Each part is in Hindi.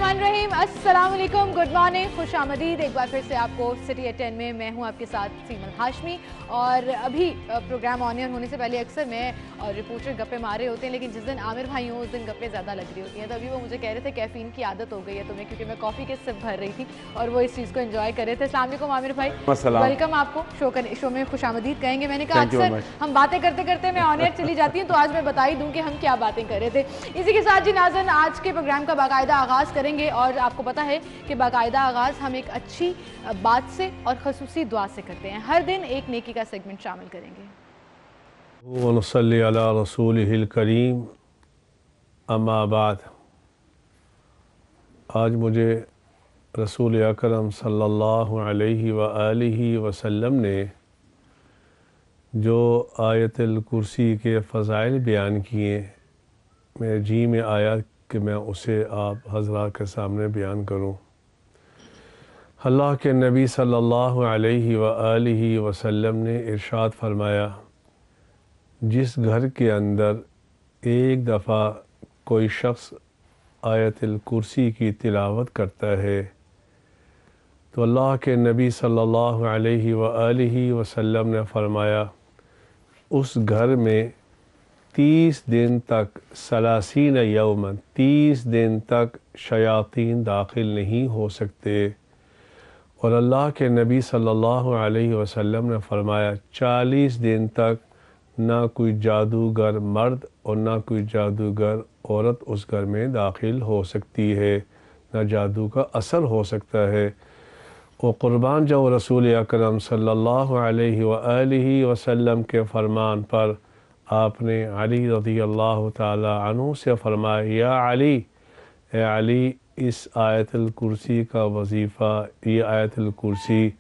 बिस्मिल्लाहिर्रहमानिर्रहीम, अस्सलाम वालेकुम, गुड मॉर्निंग, खुश आमदीद एक बार फिर से आपको सिटी एट 10 में। मैं हूं आपके साथ सीमल हाशमी। और अभी प्रोग्राम ऑन एयर होने से पहले अक्सर मैं और रिपोर्टर गप्पे मार रहे होते हैं, लेकिन जिस दिन आमिर भाई हों उस दिन गप्पे ज़्यादा लग रही होती हैं। तो अभी वो मुझे कह रहे थे कैफ़ीन की आदत हो गई है तुम्हें, क्योंकि मैं कॉफ़ी के सिप भर रही थी और वो इस चीज़ को एंजॉय कर रहे थे। अस्सलाम वालेकुम आमिर भाई, वेलकम आपको शो में खुश आमदीद कहेंगे। मैंने कहा अक्सर हम बातें करते करते मैं ऑन एयर चली जाती हूँ, तो आज मैं बता ही दूँ कि हम क्या बातें कर रहे थे। इसी के साथ जी नाज़रीन, आज के प्रोग्राम का बाकायदा आगाज़ करेंगे और आपको पता है कि बाकायदा आगाज़ हम एक अच्छी बात से और ख़ुसूसी दुआ से करते हैं। हर दिन एक नेकी का सेगमेंट शामिल करेंगे। व नसल्ली अला रसूलिहिल करीम, अम्मा बाद। आज मुझे रसूल अकरम सल्लल्लाहु अलैहि व आलिहि वसल्लम ने जो आयतुल कुर्सी के फ़ज़ाइल बयान किए, मेरे जी में आया कि मैं उसे आप हज़रात के सामने बयान करूं। अल्लाह के नबी सल्लल्लाहु अलैहि व आलिहि वसल्लम ने इरशाद फरमाया, जिस घर के अंदर एक दफ़ा कोई शख्स आयतुल कुर्सी की तिलावत करता है, तो अल्लाह के नबी सल्लल्लाहु अलैहि व आलिहि वसल्लम ने फरमाया, उस घर में 30 दिन तक सलासीन यौमन 30 दिन तक शयातीन दाखिल नहीं हो सकते। और अल्लाह के नबी सल्लल्लाहु अलैहि वसल्लम ने फरमाया 40 दिन तक ना कोई जादूगर मर्द और ना कोई जादूगर औरत उस घर में दाखिल हो सकती है, ना जादू का असर हो सकता है। और क़ुरबान जाओ रसूल अकरम सल्लल्लाहु अलैहि व आलिहि वसल्लम के फ़रमान पर आपने अली रज़ी अल्लाह ताला अन्हु से फरमाया, या अली, ए अली, इस आयतुल कुर्सी का वजीफ़ा, ये आयतुल कुर्सी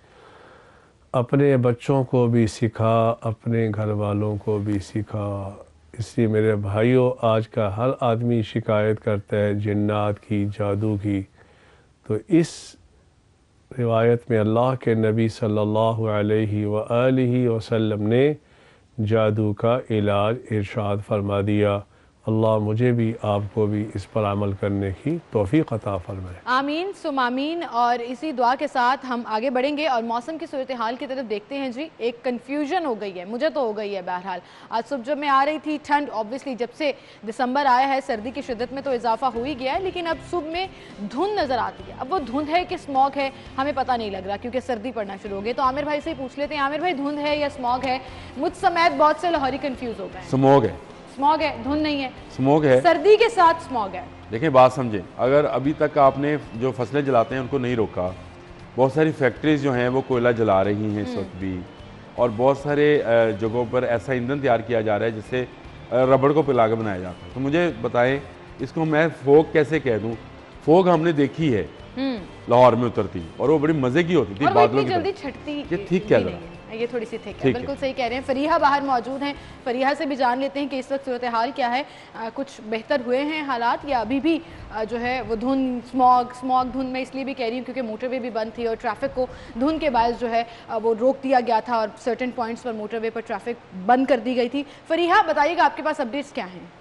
अपने बच्चों को भी सिखा, अपने घर वालों को भी सिखा। इसलिए मेरे भाइयों, आज का हर आदमी शिकायत करता है जिन्नात की, जादू की। तो इस रिवायत में अल्लाह के नबी सल्लल्लाहु अलैहि व आलिहि वसल्लम ने जादू का इलाज इरशाद फरमा दिया। अल्लाह मुझे भी आपको भी इस पर अमल करने की तौफीक अता फरमाए। आमीन सुम आमीन। और इसी दुआ के साथ हम आगे बढ़ेंगे और मौसम की सूरत हाल की तरफ देखते हैं। जी, एक कन्फ्यूजन हो गई है, मुझे तो हो गई है। बहरहाल आज सुबह जब मैं आ रही थी, ठंड ऑब्वियसली जब से दिसंबर आया है सर्दी की शिद्दत में तो इजाफा हो ही गया है, लेकिन अब सुबह में धुंध नज़र आती है। अब वो धुंध है कि स्मॉग है हमें पता नहीं लग रहा, क्योंकि सर्दी पड़ना शुरू हो गई। तो आमिर भाई से ही पूछ लेते हैं, आमिर भाई धुंध है या स्मॉग है? मुझ समेत बहुत से लाहौरी कन्फ्यूज हो गए। स्मॉग है। स्मॉग है, धुंध नहीं है। स्मॉग है, सर्दी के साथ स्मॉग है। देखिए बात समझें, अगर अभी तक आपने जो फसलें जलाते हैं उनको नहीं रोका, बहुत सारी फैक्ट्रीज जो हैं वो कोयला जला रही हैं इस वक्त भी, और बहुत सारे जगहों पर ऐसा ईंधन तैयार किया जा रहा है जिससे रबड़ को पिला के बनाया जाता है। तो मुझे बताएं, इसको मैं फोग कैसे कह दूँ? फोग हमने देखी है लाहौर में उतरती, और वो बड़ी मज़े की होती थी, बादलों की जल्दी छटती। ये ठीक क्या जरा, ये थोड़ी सी थिक है। बिल्कुल सही कह रहे हैं। फरीहा बाहर मौजूद हैं, फरीहा से भी जान लेते हैं कि इस वक्त सूरत हाल क्या है। कुछ बेहतर हुए हैं हालात या अभी भी जो है वो धुंध, स्मॉग धुंध में इसलिए भी कह रही हूँ क्योंकि मोटरवे भी बंद थी और ट्रैफिक को धुंध के बायस जो है वो रोक दिया गया था और सर्टेन पॉइंट्स पर मोटरवे पर ट्रैफिक बंद कर दी गई थी। फरीहा बताइएगा आपके पास अपडेट्स क्या हैं?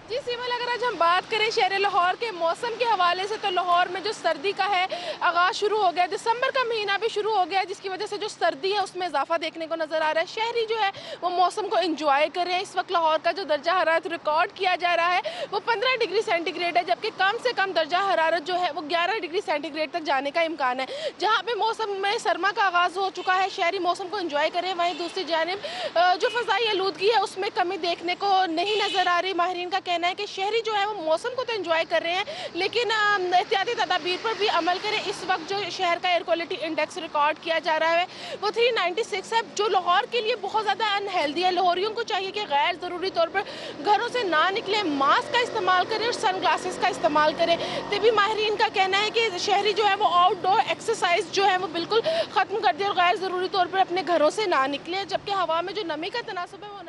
जी सीमल, अगर आज हम बात करें शहर लाहौर के मौसम के हवाले से, तो लाहौर में जो सर्दी का है आगाज़ शुरू हो गया। दिसंबर का महीना भी शुरू हो गया, जिसकी वजह से जो सर्दी है उसमें इजाफा देखने को नज़र आ रहा है। शहरी जो है वो मौसम को एंजॉय कर रहे हैं। इस वक्त लाहौर का जो दर्जा हरारत रिकॉर्ड किया जा रहा है वो 15 डिग्री सेंटीग्रेड है, जबकि कम से कम दर्जा हरारत जो है वो 11 डिग्री सेंटीग्रेड तक जाने का इम्कान है। जहाँ पे मौसम में सरमा का आगाज़ हो चुका है, शहरी मौसम को एंजॉय करें, वहीं दूसरी जानिब जो फ़ज़ाई आलूदगी है उसमें कमी देखने को नहीं नज़र आ रही। माहिरीन का कहना है कि शहरी जो है वो मौसम को तो एंजॉय कर रहे हैं, लेकिन एहतियाती तदाबीर पर भी अमल करें। इस वक्त जो शहर का एयर क्वालिटी इंडेक्स रिकॉर्ड किया जा रहा है वो 396 है, जो लाहौर के लिए बहुत ज़्यादा अनहेल्दी है। लाहौरियों को चाहिए कि गैर ज़रूरी तौर पर घरों से ना निकलें, मास्क का इस्तेमाल करें और सन ग्लासेस का इस्तेमाल करें। तभी माहिरीन का कहना है कि शहरी जो है वो आउटडोर एक्सरसाइज जो है वो बिल्कुल ख़त्म कर दे और गैर ज़रूरी तौर पर अपने घरों से ना निकले, जबकि हवा में जो नमी का तनासब है वो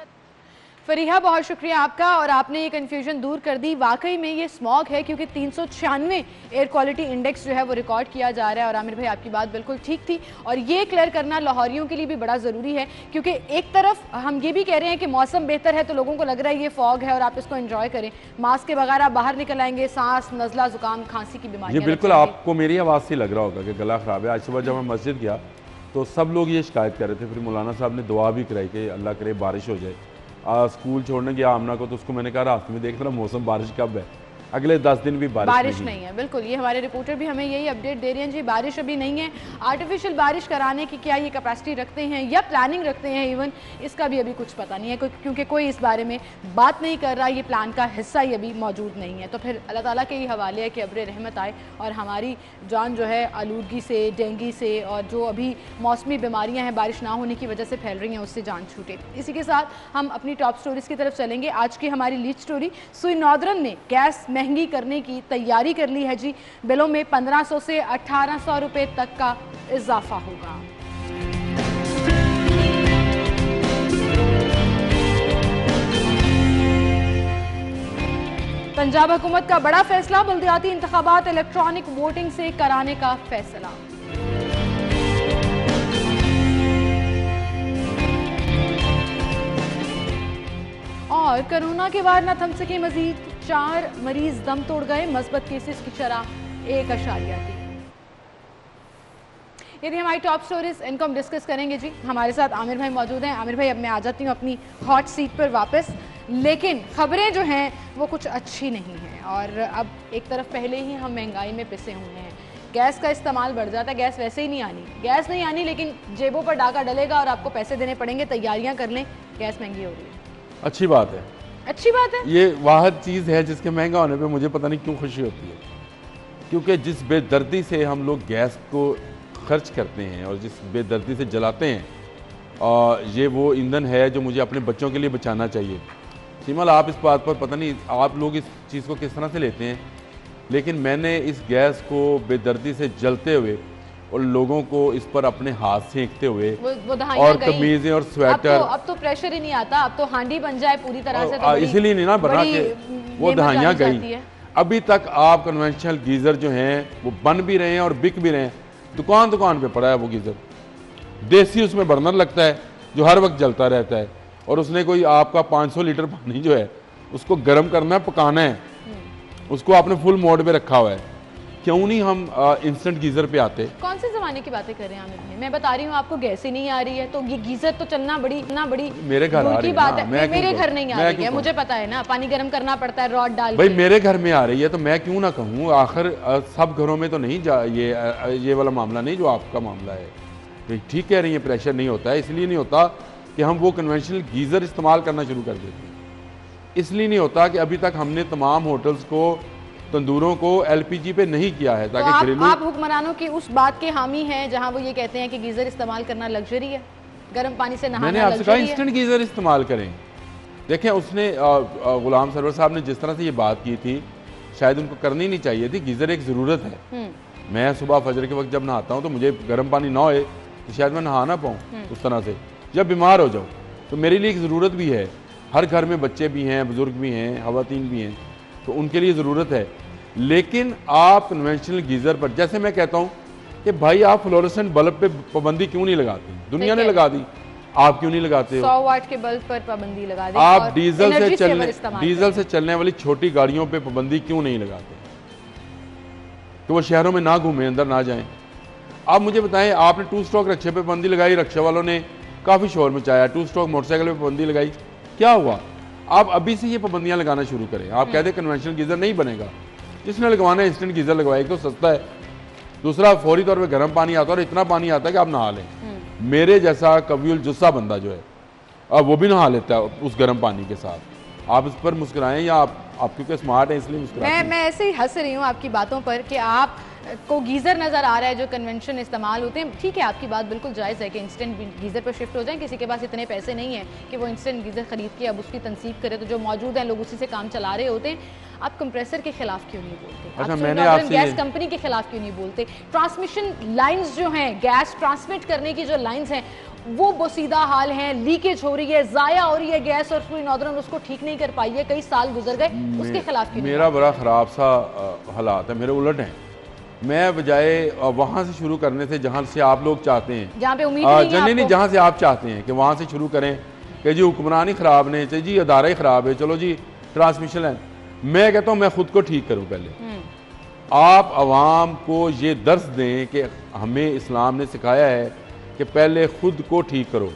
फरीहा, बहुत शुक्रिया आपका, और आपने ये कन्फ्यूजन दूर कर दी। वाकई में ये स्मॉग है, क्योंकि 396 एयर क्वालिटी इंडेक्स जो है वो रिकॉर्ड किया जा रहा है। और आमिर भाई आपकी बात बिल्कुल ठीक थी, और ये क्लियर करना लाहौरियों के लिए भी बड़ा ज़रूरी है, क्योंकि एक तरफ हम ये भी कह रहे हैं कि मौसम बेहतर है तो लोगों को लग रहा है ये फॉग है और आप इसको एंजॉय करें। मास्क के बगैर आप बाहर निकल आएंगे, सांस, नज़ला, जुकाम, खांसी की बीमारी। ये बिल्कुल आपको मेरी आवाज़ से लग रहा होगा कि गला ख़राब है। आज सुबह जब मैं मस्जिद गया तो सब लोग ये शिकायत कर रहे थे। फिर मौलाना साहब ने दुआ भी कराई कि अल्लाह करे बारिश हो जाए। स्कूल छोड़ने गया आमना को, तो उसको मैंने कहा रास्ते में देख रहा मौसम बारिश कब है, अगले 10 दिन भी बारिश नहीं है। बिल्कुल, ये हमारे रिपोर्टर भी हमें यही अपडेट दे रहे हैं जी, बारिश अभी नहीं है। आर्टिफिशियल बारिश कराने की क्या ये कैपेसिटी रखते हैं या प्लानिंग रखते हैं इवन, इसका भी अभी कुछ पता नहीं है, क्योंकि कोई इस बारे में बात नहीं कर रहा। ये प्लान का हिस्सा ही अभी मौजूद नहीं है। तो फिर अल्लाह ताला के ही हवाले है कि अब्र रहमत आए और हमारी जान जो है आलूदगी से, डेंगू से और जो अभी मौसमी बीमारियाँ हैं बारिश ना होने की वजह से फैल रही हैं उससे जान छूटे। इसी के साथ हम अपनी टॉप स्टोरीज़ की तरफ चलेंगे। आज की हमारी लीड स्टोरी, सुई नॉर्दर्न ने गैस महंगी करने की तैयारी कर ली है जी। बिलों में 1500 से 1800 रुपए तक का इजाफा होगा। पंजाब हुकूमत का बड़ा फैसला, बल्दियाती इंतखाबात इलेक्ट्रॉनिक वोटिंग से कराने का फैसला। और कोरोना के वार न थम सके मजीद, 4 मरीज दम तोड़ गए, मस्बत केसेस की शरह 1.3। ये थी हमारी टॉप स्टोरीज, इनको हम डिस्कस करेंगे जी। हमारे साथ आमिर भाई मौजूद हैं। आमिर भाई, अब मैं आ जाती हूँ अपनी हॉट सीट पर वापस, लेकिन खबरें जो हैं वो कुछ अच्छी नहीं हैं। और अब एक तरफ पहले ही हम महंगाई में पिसे हुए हैं, गैस का इस्तेमाल बढ़ जाता है। गैस वैसे ही नहीं आनी, गैस नहीं आनी, लेकिन जेबों पर डाका डलेगा और आपको पैसे देने पड़ेंगे। तैयारियां कर लें, गैस महंगी हो रही है। अच्छी बात है, अच्छी बात है। ये वाहद चीज़ है जिसके महंगा होने पे मुझे पता नहीं क्यों खुशी होती है, क्योंकि जिस बेदर्दी से हम लोग गैस को खर्च करते हैं और जिस बेदर्दी से जलाते हैं, ये वो ईंधन है जो मुझे अपने बच्चों के लिए बचाना चाहिए। सीमल, आप इस बात पर पता नहीं आप लोग इस चीज़ को किस तरह से लेते हैं, लेकिन मैंने इस गैस को बेदर्दी से जलते हुए और लोगों को इस पर अपने हाथ सेंकते हुए वो और कमीजें और स्वेटर, अब तो प्रेशर ही नहीं आता, अब तो हांडी बन जाए पूरी तरह से, तो इसीलिए नहीं ना बना के वो दहाइयाँ गई। अभी तक आप कन्वेंशनल गीज़र जो हैं वो बन भी रहे हैं और बिक भी रहे हैं। दुकान दुकान पे पड़ा है वो गीज़र, देसी उसमें बर्नर लगता है जो हर वक्त जलता रहता है, और उसने कोई आपका 500 लीटर पानी जो है उसको गर्म करना है, पकाना है, उसको आपने फुल मोड पे रखा हुआ है। क्यों नहीं हम इंस्टेंट गीजर पे आते? कौन से जमाने की बातें कर रहे हैं आमिर भाई? मैं बता रही हूँ आपको, गैस ही नहीं आ रही है तो ये गीजर तो चलना बड़ी मेरे घर आ रही बात है। मेरे घर नहीं आ रही है, मुझे पता है ना, पानी गर्म करना पड़ता है रॉड डाल। भाई मेरे घर में आ रही है तो मैं क्यों ना कहूँ। आखिर सब घरों में तो नहीं ये वाला मामला नहीं जो आपका मामला है। ठीक कह रही है, प्रेशर नहीं होता है, इसलिए नहीं होता कि हम वो कन्वेंशनल गीजर इस्तेमाल करना शुरू कर देते हैं। इसलिए नहीं होता कि अभी तक हमने तमाम होटल्स को, तंदूरों को LPG पे नहीं किया है, ताकि तो आप हुक्मरानों की उस बात के हामी हैं जहां वो ये कहते हैं कि गीजर इस्तेमाल करना लग्जरी है, गर्म पानी से नहाना लग्जरी है। मैंने आपसे कहा इंस्टेंट गीजर इस्तेमाल करें। देखें, उसने गुलाम सरवर साहब ने जिस तरह से ये बात की थी, शायद उनको करनी नहीं चाहिए थी। गीजर एक ज़रूरत है। मैं सुबह फजर के वक्त जब नहाता हूँ तो मुझे गर्म पानी ना होए तो शायद मैं नहा ना पाऊँ उस तरह से, जब बीमार हो जाऊँ तो मेरे लिए एक ज़रूरत भी है। हर घर में बच्चे भी हैं, बुज़ुर्ग भी हैं, खवातीन भी हैं, तो उनके लिए ज़रूरत है। लेकिन आप कन्वेंशनल गीज़र पर, जैसे मैं कहता हूँ कि भाई आप फ्लोरोसेंट बल्ब पे पाबंदी क्यों नहीं लगाते? दुनिया ने लगा दी, आप क्यों नहीं लगाते हो? 100 वाट के बल्ब पर पाबंदी लगा दी। आप डीजल से चलने वाली छोटी गाड़ियों पे पाबंदी क्यों नहीं लगाते कि वो शहरों में ना घूमें, अंदर ना जाएं? आप मुझे बताएं, आपने 2 स्ट्रोक रिक्शे पे पाबंदी लगाई, रिक्शे वालों ने काफ़ी शोर मचाया। 2 स्ट्रोक मोटरसाइकिल पे पाबंदी लगाई, क्या हुआ? आप अभी से ये पाबंदियां लगाना शुरू करें। आप कहते हैं कन्वेंशनल गीज़र नहीं बनेगा, जिसने लगवाना है इंस्टेंट गीज़र लगवाए। एक तो सस्ता है, दूसरा फौरी तौर पे गर्म पानी आता है और इतना पानी आता है कि आप नहा लें। मेरे जैसा कवियुल जुस्सा बंदा जो है अब वो भी नहा लेता है उस गर्म पानी के साथ। आप इस पर मुस्कुराएं या आप क्योंकि स्मार्ट हैं इसलिए मुस्कुराएं। मैं ऐसे ही हंस रही हूँ आपकी बातों पर कि आप को गीज़र नज़र आ रहा है जो कन्वेंशन इस्तेमाल होते हैं। ठीक है, आपकी बात बिल्कुल जायज़ है कि इंस्टेंट गीज़र पर शिफ्ट हो जाएं। किसी के पास इतने पैसे नहीं है कि वो इंस्टेंट गीज़र ख़रीद के अब उसकी तनसीब करे, तो जो मौजूद हैं लोग उसी से काम चला रहे होते हैं। आप कंप्रेसर के खिलाफ क्यों नहीं बोलते? अच्छा, मैंने आपसे गैस कंपनी के खिलाफ क्यों नहीं बोलते? ट्रांसमिशन लाइंस जो हैं, गैस ट्रांसमिट करने की जो लाइंस हैं, वो बोसीदा हाल है, लीकेज हो रही है, जाया हो रही है गैस और सुई नॉर्दर्न उसको ठीक नहीं कर पाई है, कई साल गुजर गए, उसके खिलाफ क्यों? मेरा बड़ा ख़राब सा हालात है, मेरे उलट हैं। मैं बजाय वहाँ से शुरू करने से जहाँ से आप लोग चाहते हैं, जहाँ पे उम्मीद नहीं, जहाँ से आप चाहते हैं कि वहाँ से शुरू करें कि जी हुक्मरानी ख़राब नहीं चाहिए, जी अदारा ही ख़राब है, चलो जी ट्रांसमिशन लाइन, मैं कहता हूँ मैं खुद को ठीक करूँ पहले। आप आवाम को ये दर्स दें कि हमें इस्लाम ने सिखाया है कि पहले खुद को ठीक करो।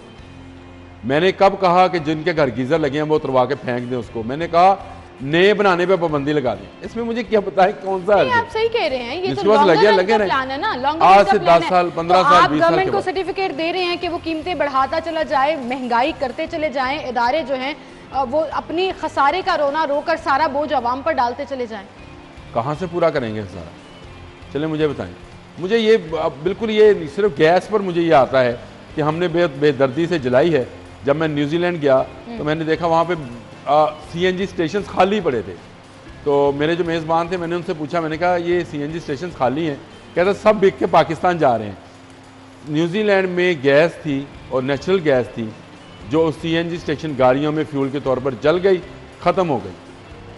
मैंने कब कहा कि जिनके घर गीज़र लगे हैं वो उतरवा के फेंक दें उसको? मैंने कहा नए बनाने पे पाबंदी लगा दें। इसमें मुझे क्या पता है कौन सा आप सही कह रहे हैं, ये तो लगे प्लान है ना, आज से 10 साल 15 साल 20 साल गवर्नमेंट को सर्टिफिकेट दे रहे हैं कि वो कीमतें बढ़ाता चला जाए, महंगाई करते चले जाएं, इदारे जो हैं वो अपनी खसारे का रोना रोकर सारा बोझ आवाम पर डालते चले जाएं। कहाँ से पूरा करेंगे सारा? चले मुझे बताएं। मुझे ये बिल्कुल ये सिर्फ गैस पर मुझे ये आता है कि हमने बेदर्दी से जलाई है। जब मैं न्यूजीलैंड गया तो मैंने देखा वहाँ पे CNG स्टेशन खाली पड़े थे। तो मेरे जो मेज़बान थे मैंने उनसे पूछा, मैंने कहा ये CNG स्टेशन खाली हैं? कहता सब बिक के पाकिस्तान जा रहे हैं। न्यूजीलैंड में गैस थी और नेचुरल गैस थी जो CNG स्टेशन गाड़ियों में फ्यूल के तौर पर जल गई, ख़त्म हो गई।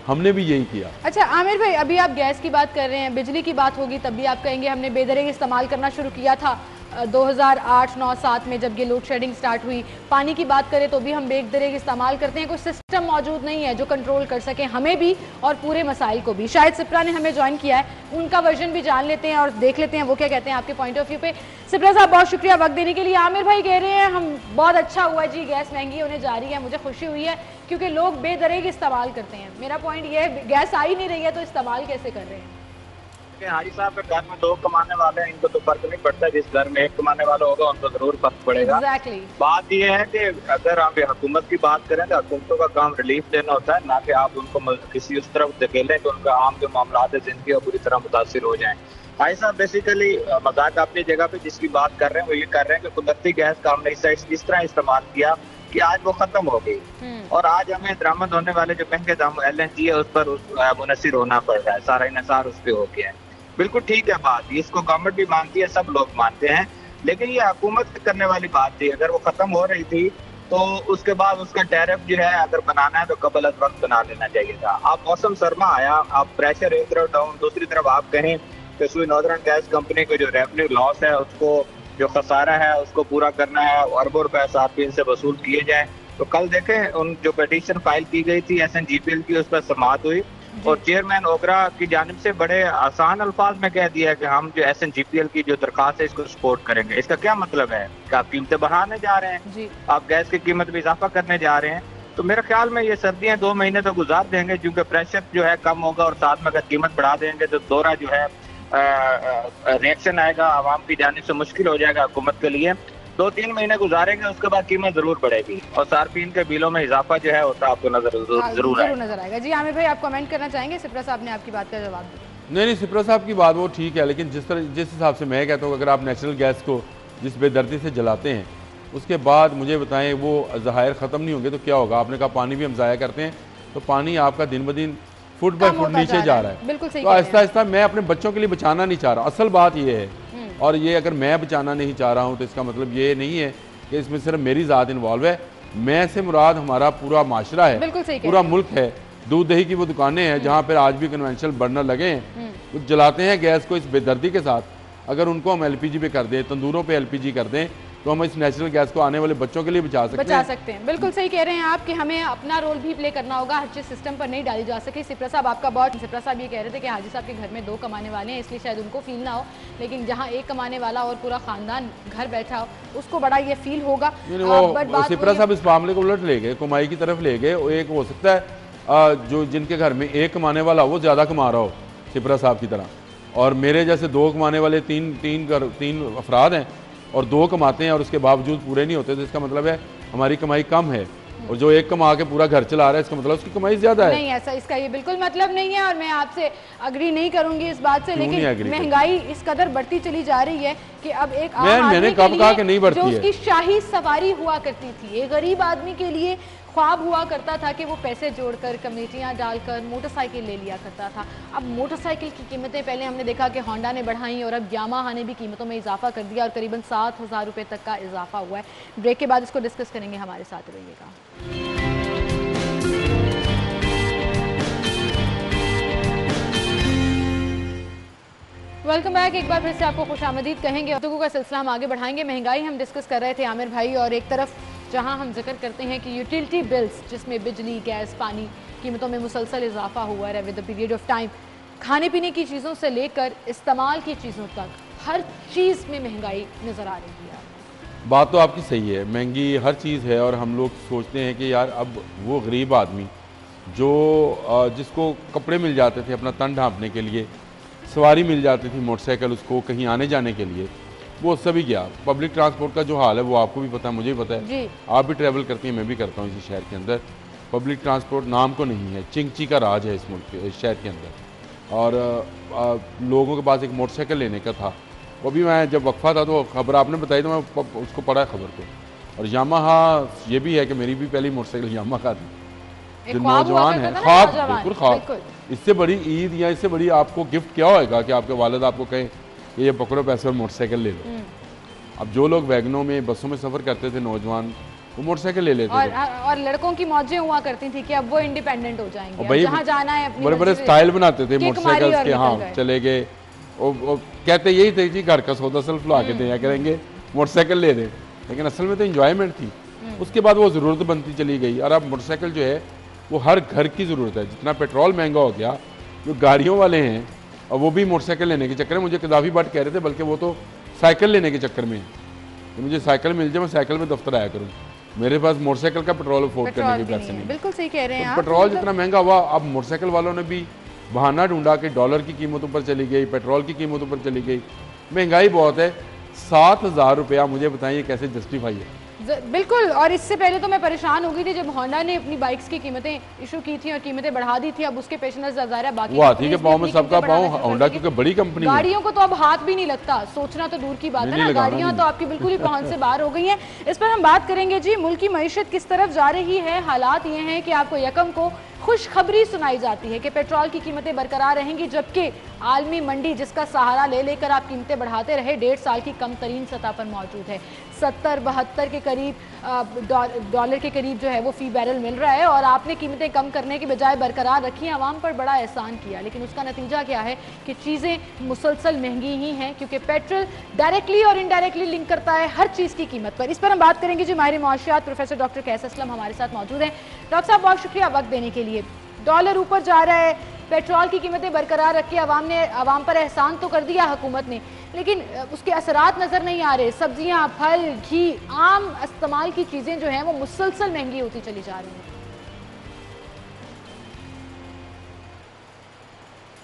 हमने भी यही किया। अच्छा आमिर भाई, अभी आप गैस की बात कर रहे हैं, बिजली की बात होगी तब भी आप कहेंगे हमने बेदरेग इस्तेमाल करना शुरू किया था 2008, 9, 7 में जब ये लोड शेडिंग स्टार्ट हुई। पानी की बात करें तो भी हम बेदरेग इस्तेमाल करते हैं, कोई सिस्टम मौजूद नहीं है जो कंट्रोल कर सके हमें भी और पूरे मसाइल को भी। शायद सिप्रा ने हमें ज्वाइन किया है, उनका वर्जन भी जान लेते हैं और देख लेते हैं वो क्या कहते हैं आपके पॉइंट ऑफ व्यू पे। सिप्रा साहब बहुत शुक्रिया वक्त देने के लिए। आमिर भाई कह रहे हैं हम बहुत अच्छा हुआ जी गैस महंगी होने जा रही है, मुझे खुशी हुई है क्योंकि लोग बेदरेग इस्तेमाल करते हैं। मेरा पॉइंट ये है गैस आ ही नहीं रही है तो इस्तेमाल कैसे कर रहे हैं? हाजी साहब घर में 2 कमाने वाले हैं, इनको तो फर्क नहीं पड़ता। जिस घर में 1 कमाने वाला होगा उनको जरूर फर्क पड़ेगा। exactly. बात यह है कि अगर आप हुकूमत की बात करें तो हुकूमतों का काम रिलीफ देना होता है, ना कि आप उनको किसी उस तरफ धकेलें कि उनका आम जो मामला है जिंदगी और पूरी तरह मुतासिर हो जाएं। भाई साहब बेसिकली मजाक अपनी जगह पे जिसकी बात कर रहे हैं वो ये कर रहे हैं कि कुदरती गैस का हमने इस तरह इस्तेमाल किया कि आज वो खत्म हो गई और आज हमें दरामद होने वाले जो महंगे दाम LNG है उस पर मुनसिर होना पड़ रहा है, सारा इन्हिसार उस पर हो गया है। बिल्कुल ठीक है बात, इसको गवर्नमेंट भी मानती है, सब लोग मानते हैं, लेकिन ये हुकूमत करने वाली बात थी। अगर वो खत्म हो रही थी तो उसके बाद उसका टैरिफ जो है अगर बनाना है तो कबल अज वक्त बना लेना चाहिए था। आप मौसम सरमा आया, आप प्रेशर एक तरफ डाउन, दूसरी तरफ आप कहें कि सुई नॉर्दर्न गैस कंपनी को जो रेवेन्यू लॉस है उसको जो खसारा है उसको पूरा करना है, अरबों रुपए SRP से वसूल किए जाए। तो कल देखें उन जो पिटीशन फाइल की गई थी SNGPL की, उस पर समाअत हुई और चेयरमैन ओगरा की जानिब से बड़े आसान अल्फाज में कह दिया कि हम जो SNGPL की जो दरखास्त है इसको सपोर्ट करेंगे। इसका क्या मतलब है कि आप कीमतें बढ़ाने जा रहे हैं जी। आप गैस की कीमत में इजाफा करने जा रहे हैं। तो मेरे ख्याल में ये सर्दियां 2 महीने तो गुजार देंगे क्योंकि प्रेशर जो है कम होगा और साथ में अगर कीमत बढ़ा देंगे तो दोहरा जो है रिएक्शन आएगा आवाम की जानिब से, मुश्किल हो जाएगा हुकूमत के लिए। 2-3 महीने गुजारेंगे उसके बाद कीमत जरूर बढ़ेगी और सार्फिन के बिलों में इजाफा जो है होता आपको जरूर नजर आएगा। जी आमिर भाई आप कमेंट करना चाहेंगे? सिप्रा साहब ने आपकी बात का जवाब दिया। नहीं, सिप्रा साहब की बात वो ठीक है, लेकिन जिस हिसाब से मैं कहता हूँ अगर आप नेचुरल गैस को जिस बेदर्दी से जलाते हैं उसके बाद मुझे बताएं वो ज़हायर ख़त्म नहीं होंगे तो क्या होगा? आपने कहा पानी भी हम ज़ाया करते हैं तो पानी आपका दिन ब दिन फुट बाय फुट नीचे जा रहा है। बिल्कुल सही। तो आहिस्ता आहिस्ता मैं अपने बच्चों के लिए बचाना नहीं चाह रहा, असल बात ये है। और ये अगर मैं बचाना नहीं चाह रहा हूँ तो इसका मतलब ये नहीं है कि इसमें सिर्फ मेरी ज़ात इन्वॉल्व है। मैं से मुराद हमारा पूरा माशरा है, पूरा मुल्क है। दूध दही की वो दुकानें हैं जहाँ पर आज भी कन्वेंशनल बर्नर लगे हैं, वो जलाते हैं गैस को इस बेदर्दी के साथ। अगर उनको हम LPG पे कर दें, तंदूरों पे LPG कर दें तो हम इस नेचुरल गैस को आने वाले बच्चों के लिए बचा सकते हैं। बिल्कुल सही कह रहे हैं आप कि हमें अपना रोल भी प्ले करना होगा, हर चीज़ सिस्टम पर नहीं डाली जा सके। सिप्रा साहब आपका बहुत, सिप्रा साहब ये कह रहे थे कि हाजी साहब के घर में 2 कमाने वाले हैं इसलिए शायद उनको फील ना हो, लेकिन जहाँ 1 कमाने वाला और पूरा खानदान घर बैठा हो उसको बड़ा ये फील होगा। सिप्रा साहब इस मामले को उलट ले गए, कमाई की तरफ ले गए। एक हो सकता है जो जिनके घर में 1 कमाने वाला वो ज़्यादा कमा रहा हो सिप्रा साहब की तरह, और मेरे जैसे 2 कमाने वाले तीन अफराद हैं और 2 कमाते हैं और उसके बावजूद पूरे नहीं होते, तो इसका मतलब है हमारी कमाई कम है। और जो 1 कमा के पूरा घर चला रहा है इसका मतलब उसकी कमाई ज्यादा है। नहीं, ऐसा इसका ये बिल्कुल मतलब नहीं है और मैं आपसे अग्री नहीं करूंगी इस बात से, लेकिन महंगाई इस कदर बढ़ती चली जा रही है कि अब एक मैंने कब कहा कि नहीं बढ़ती है, जो उसकी शाही सवारी हुआ करती थी, एक गरीब आदमी के लिए ख्वाब हुआ करता था कि वो पैसे जोड़कर कमेटियां डालकर मोटरसाइकिल ले लिया करता था। अब मोटरसाइकिल की कीमतें पहले हमने देखा कि होंडा ने बढ़ाई और अब यामाहा ने भी कीमतों में इजाफा कर दिया और करीबन 7,000 रुपये तक का इजाफा हुआ है। ब्रेक के बाद इसको डिस्कस करेंगे, हमारे साथ रहिएगा। Welcome back. एक बार फिर से आपको खुशामदीद कहेंगे। गुफ्तगू का सिलसिला हम आगे बढ़ाएंगे। महंगाई हम डिस्कस कर रहे थे आमिर भाई, और एक तरफ जहां हम जिक्र करते हैं कि यूटिलिटी बिल्स, जिसमें बिजली, गैस, पानी कीमतों में मुसलसल इजाफा हुआ है with the period of time, खाने पीने की चीज़ों से लेकर इस्तेमाल की चीज़ों तक हर चीज़ में महंगाई नज़र आ रही है। बात तो आपकी सही है, महंगी हर चीज़ है। और हम लोग सोचते हैं कि यार अब वो गरीब आदमी जो जिसको कपड़े मिल जाते थे अपना तन ढांपने के लिए, सवारी मिल जाती थी मोटरसाइकिल उसको कहीं आने जाने के लिए, वो सभी गया। पब्लिक ट्रांसपोर्ट का जो हाल है वो आपको भी पता है, मुझे भी पता है, आप भी ट्रैवल करती हैं, मैं भी करता हूँ इसी शहर के अंदर। पब्लिक ट्रांसपोर्ट नाम को नहीं है, चिंची का राज है इस मुल्क के, इस शहर के अंदर। और लोगों के पास एक मोटरसाइकिल लेने का था, वो भी मैं जब वक्फा था तो खबर आपने बताई तो मैं उसको पढ़ा खबर को। और यामाहा ये भी है कि मेरी भी पहली मोटरसाइकिल यामाहा थी। जो नौजवान है, ख्वाब, बिल्कुल ख्वाब। इससे बड़ी ईद या इससे बड़ी आपको गिफ्ट क्या होएगा कि आपके वालिद आपको कहें कि ये पकड़ो पैसे और मोटरसाइकिल ले लो। अब जो लोग वैगनों में, बसों में सफ़र करते थे नौजवान, वो मोटरसाइकिल ले लेते थे। और लड़कों की मौजें हुआ करती थी कि अब वो इंडिपेंडेंट हो जाएंगे, जहाँ जाना है अपनी बड़े बड़े स्टाइल बनाते थे मोटरसाइकिल के। हाँ, चले गए, वो कहते यही थे जी घर का सौदा सेल्फ ला के दिया करेंगे, मोटरसाइकिल ले दें। लेकिन असल में तो इंजॉयमेंट थी। उसके बाद वो ज़रूरत बनती चली गई और अब मोटरसाइकिल जो है वो हर घर की ज़रूरत है। जितना पेट्रोल महंगा हो गया, जो गाड़ियों वाले हैं और वो भी मोटरसाइकिल लेने के चक्कर में, मुझे कदाफी भट्ट कह रहे थे बल्कि वो तो साइकिल लेने के चक्कर में है। मुझे साइकिल मिल जाए, मैं साइकिल में दफ्तर आया करूँ, मेरे पास मोटरसाइकिल का पेट्रोल अफोर्ड करने के पैसे नहीं। बिल्कुल सही कह रहे हैं आप। पेट्रोल जितना महंगा हुआ, अब मोटरसाइकिल वालों ने भी बहाना ढूंढा कि डॉलर की कीमतों पर चली गई, पेट्रोल की कीमतों पर चली गई, महंगाई बहुत है। 7,000 रुपया, मुझे बताइए कैसे जस्टिफाई है? बिल्कुल। और इससे पहले तो मैं परेशान हो गई थी जब होंडा ने अपनी बाइक्स की कीमतें इशू की थी और कीमतें बढ़ा दी थी। अब उसके पेश नजर ज़ाहिर है बाकी हाथी के पाँव में सबका पाँव, होंडा क्योंकि बड़ी कंपनी है। गाड़ियों को तो अब हाथ भी नहीं लगता, सोचना तो दूर की बात है ना, गाड़ियां तो आपकी बिल्कुल ही पहुंच से बाहर हो गई हैं। इस पर हम बात करेंगे जी। मुल्क की मईशत किस तरफ जा रही है? हालात ये हैं कि आपको यकम को खुशखबरी सुनाई जाती है कि पेट्रोल की कीमतें बरकरार रहेंगी, जबकि आलमी मंडी जिसका सहारा ले लेकर आप कीमतें बढ़ाते रहे, 1.5 साल की कम तरीन सतह पर मौजूद है। 70-72 के करीब डॉलर के करीब जो है वो फी बैरल मिल रहा है। और आपने कीमतें कम करने की बजाय बरकरार रखी, आवाम पर बड़ा एहसान किया, लेकिन उसका नतीजा क्या है कि चीज़ें मुसलसल महंगी ही हैं, क्योंकि पेट्रोल डायरेक्टली और इनडायरेक्टली लिंक करता है हर चीज़ की कीमत पर। इस पर हम बात करेंगे जी। माहिर मुआशियात प्रोफेसर डॉक्टर कैस असलम हमारे साथ मौजूद हैं। डॉक्टर साहब, बहुत शुक्रिया वक्त देने के लिए। डॉलर ऊपर जा रहा है, पेट्रोल की कीमतें बरकरार रख के आवाम पर एहसान तो कर दिया हुकूमत ने, लेकिन उसके असरात नज़र नहीं आ रहे। सब्जियां, फल, घी, आम इस्तेमाल की चीज़ें जो हैं वो मुसलसल महंगी होती चली जा रही हैं।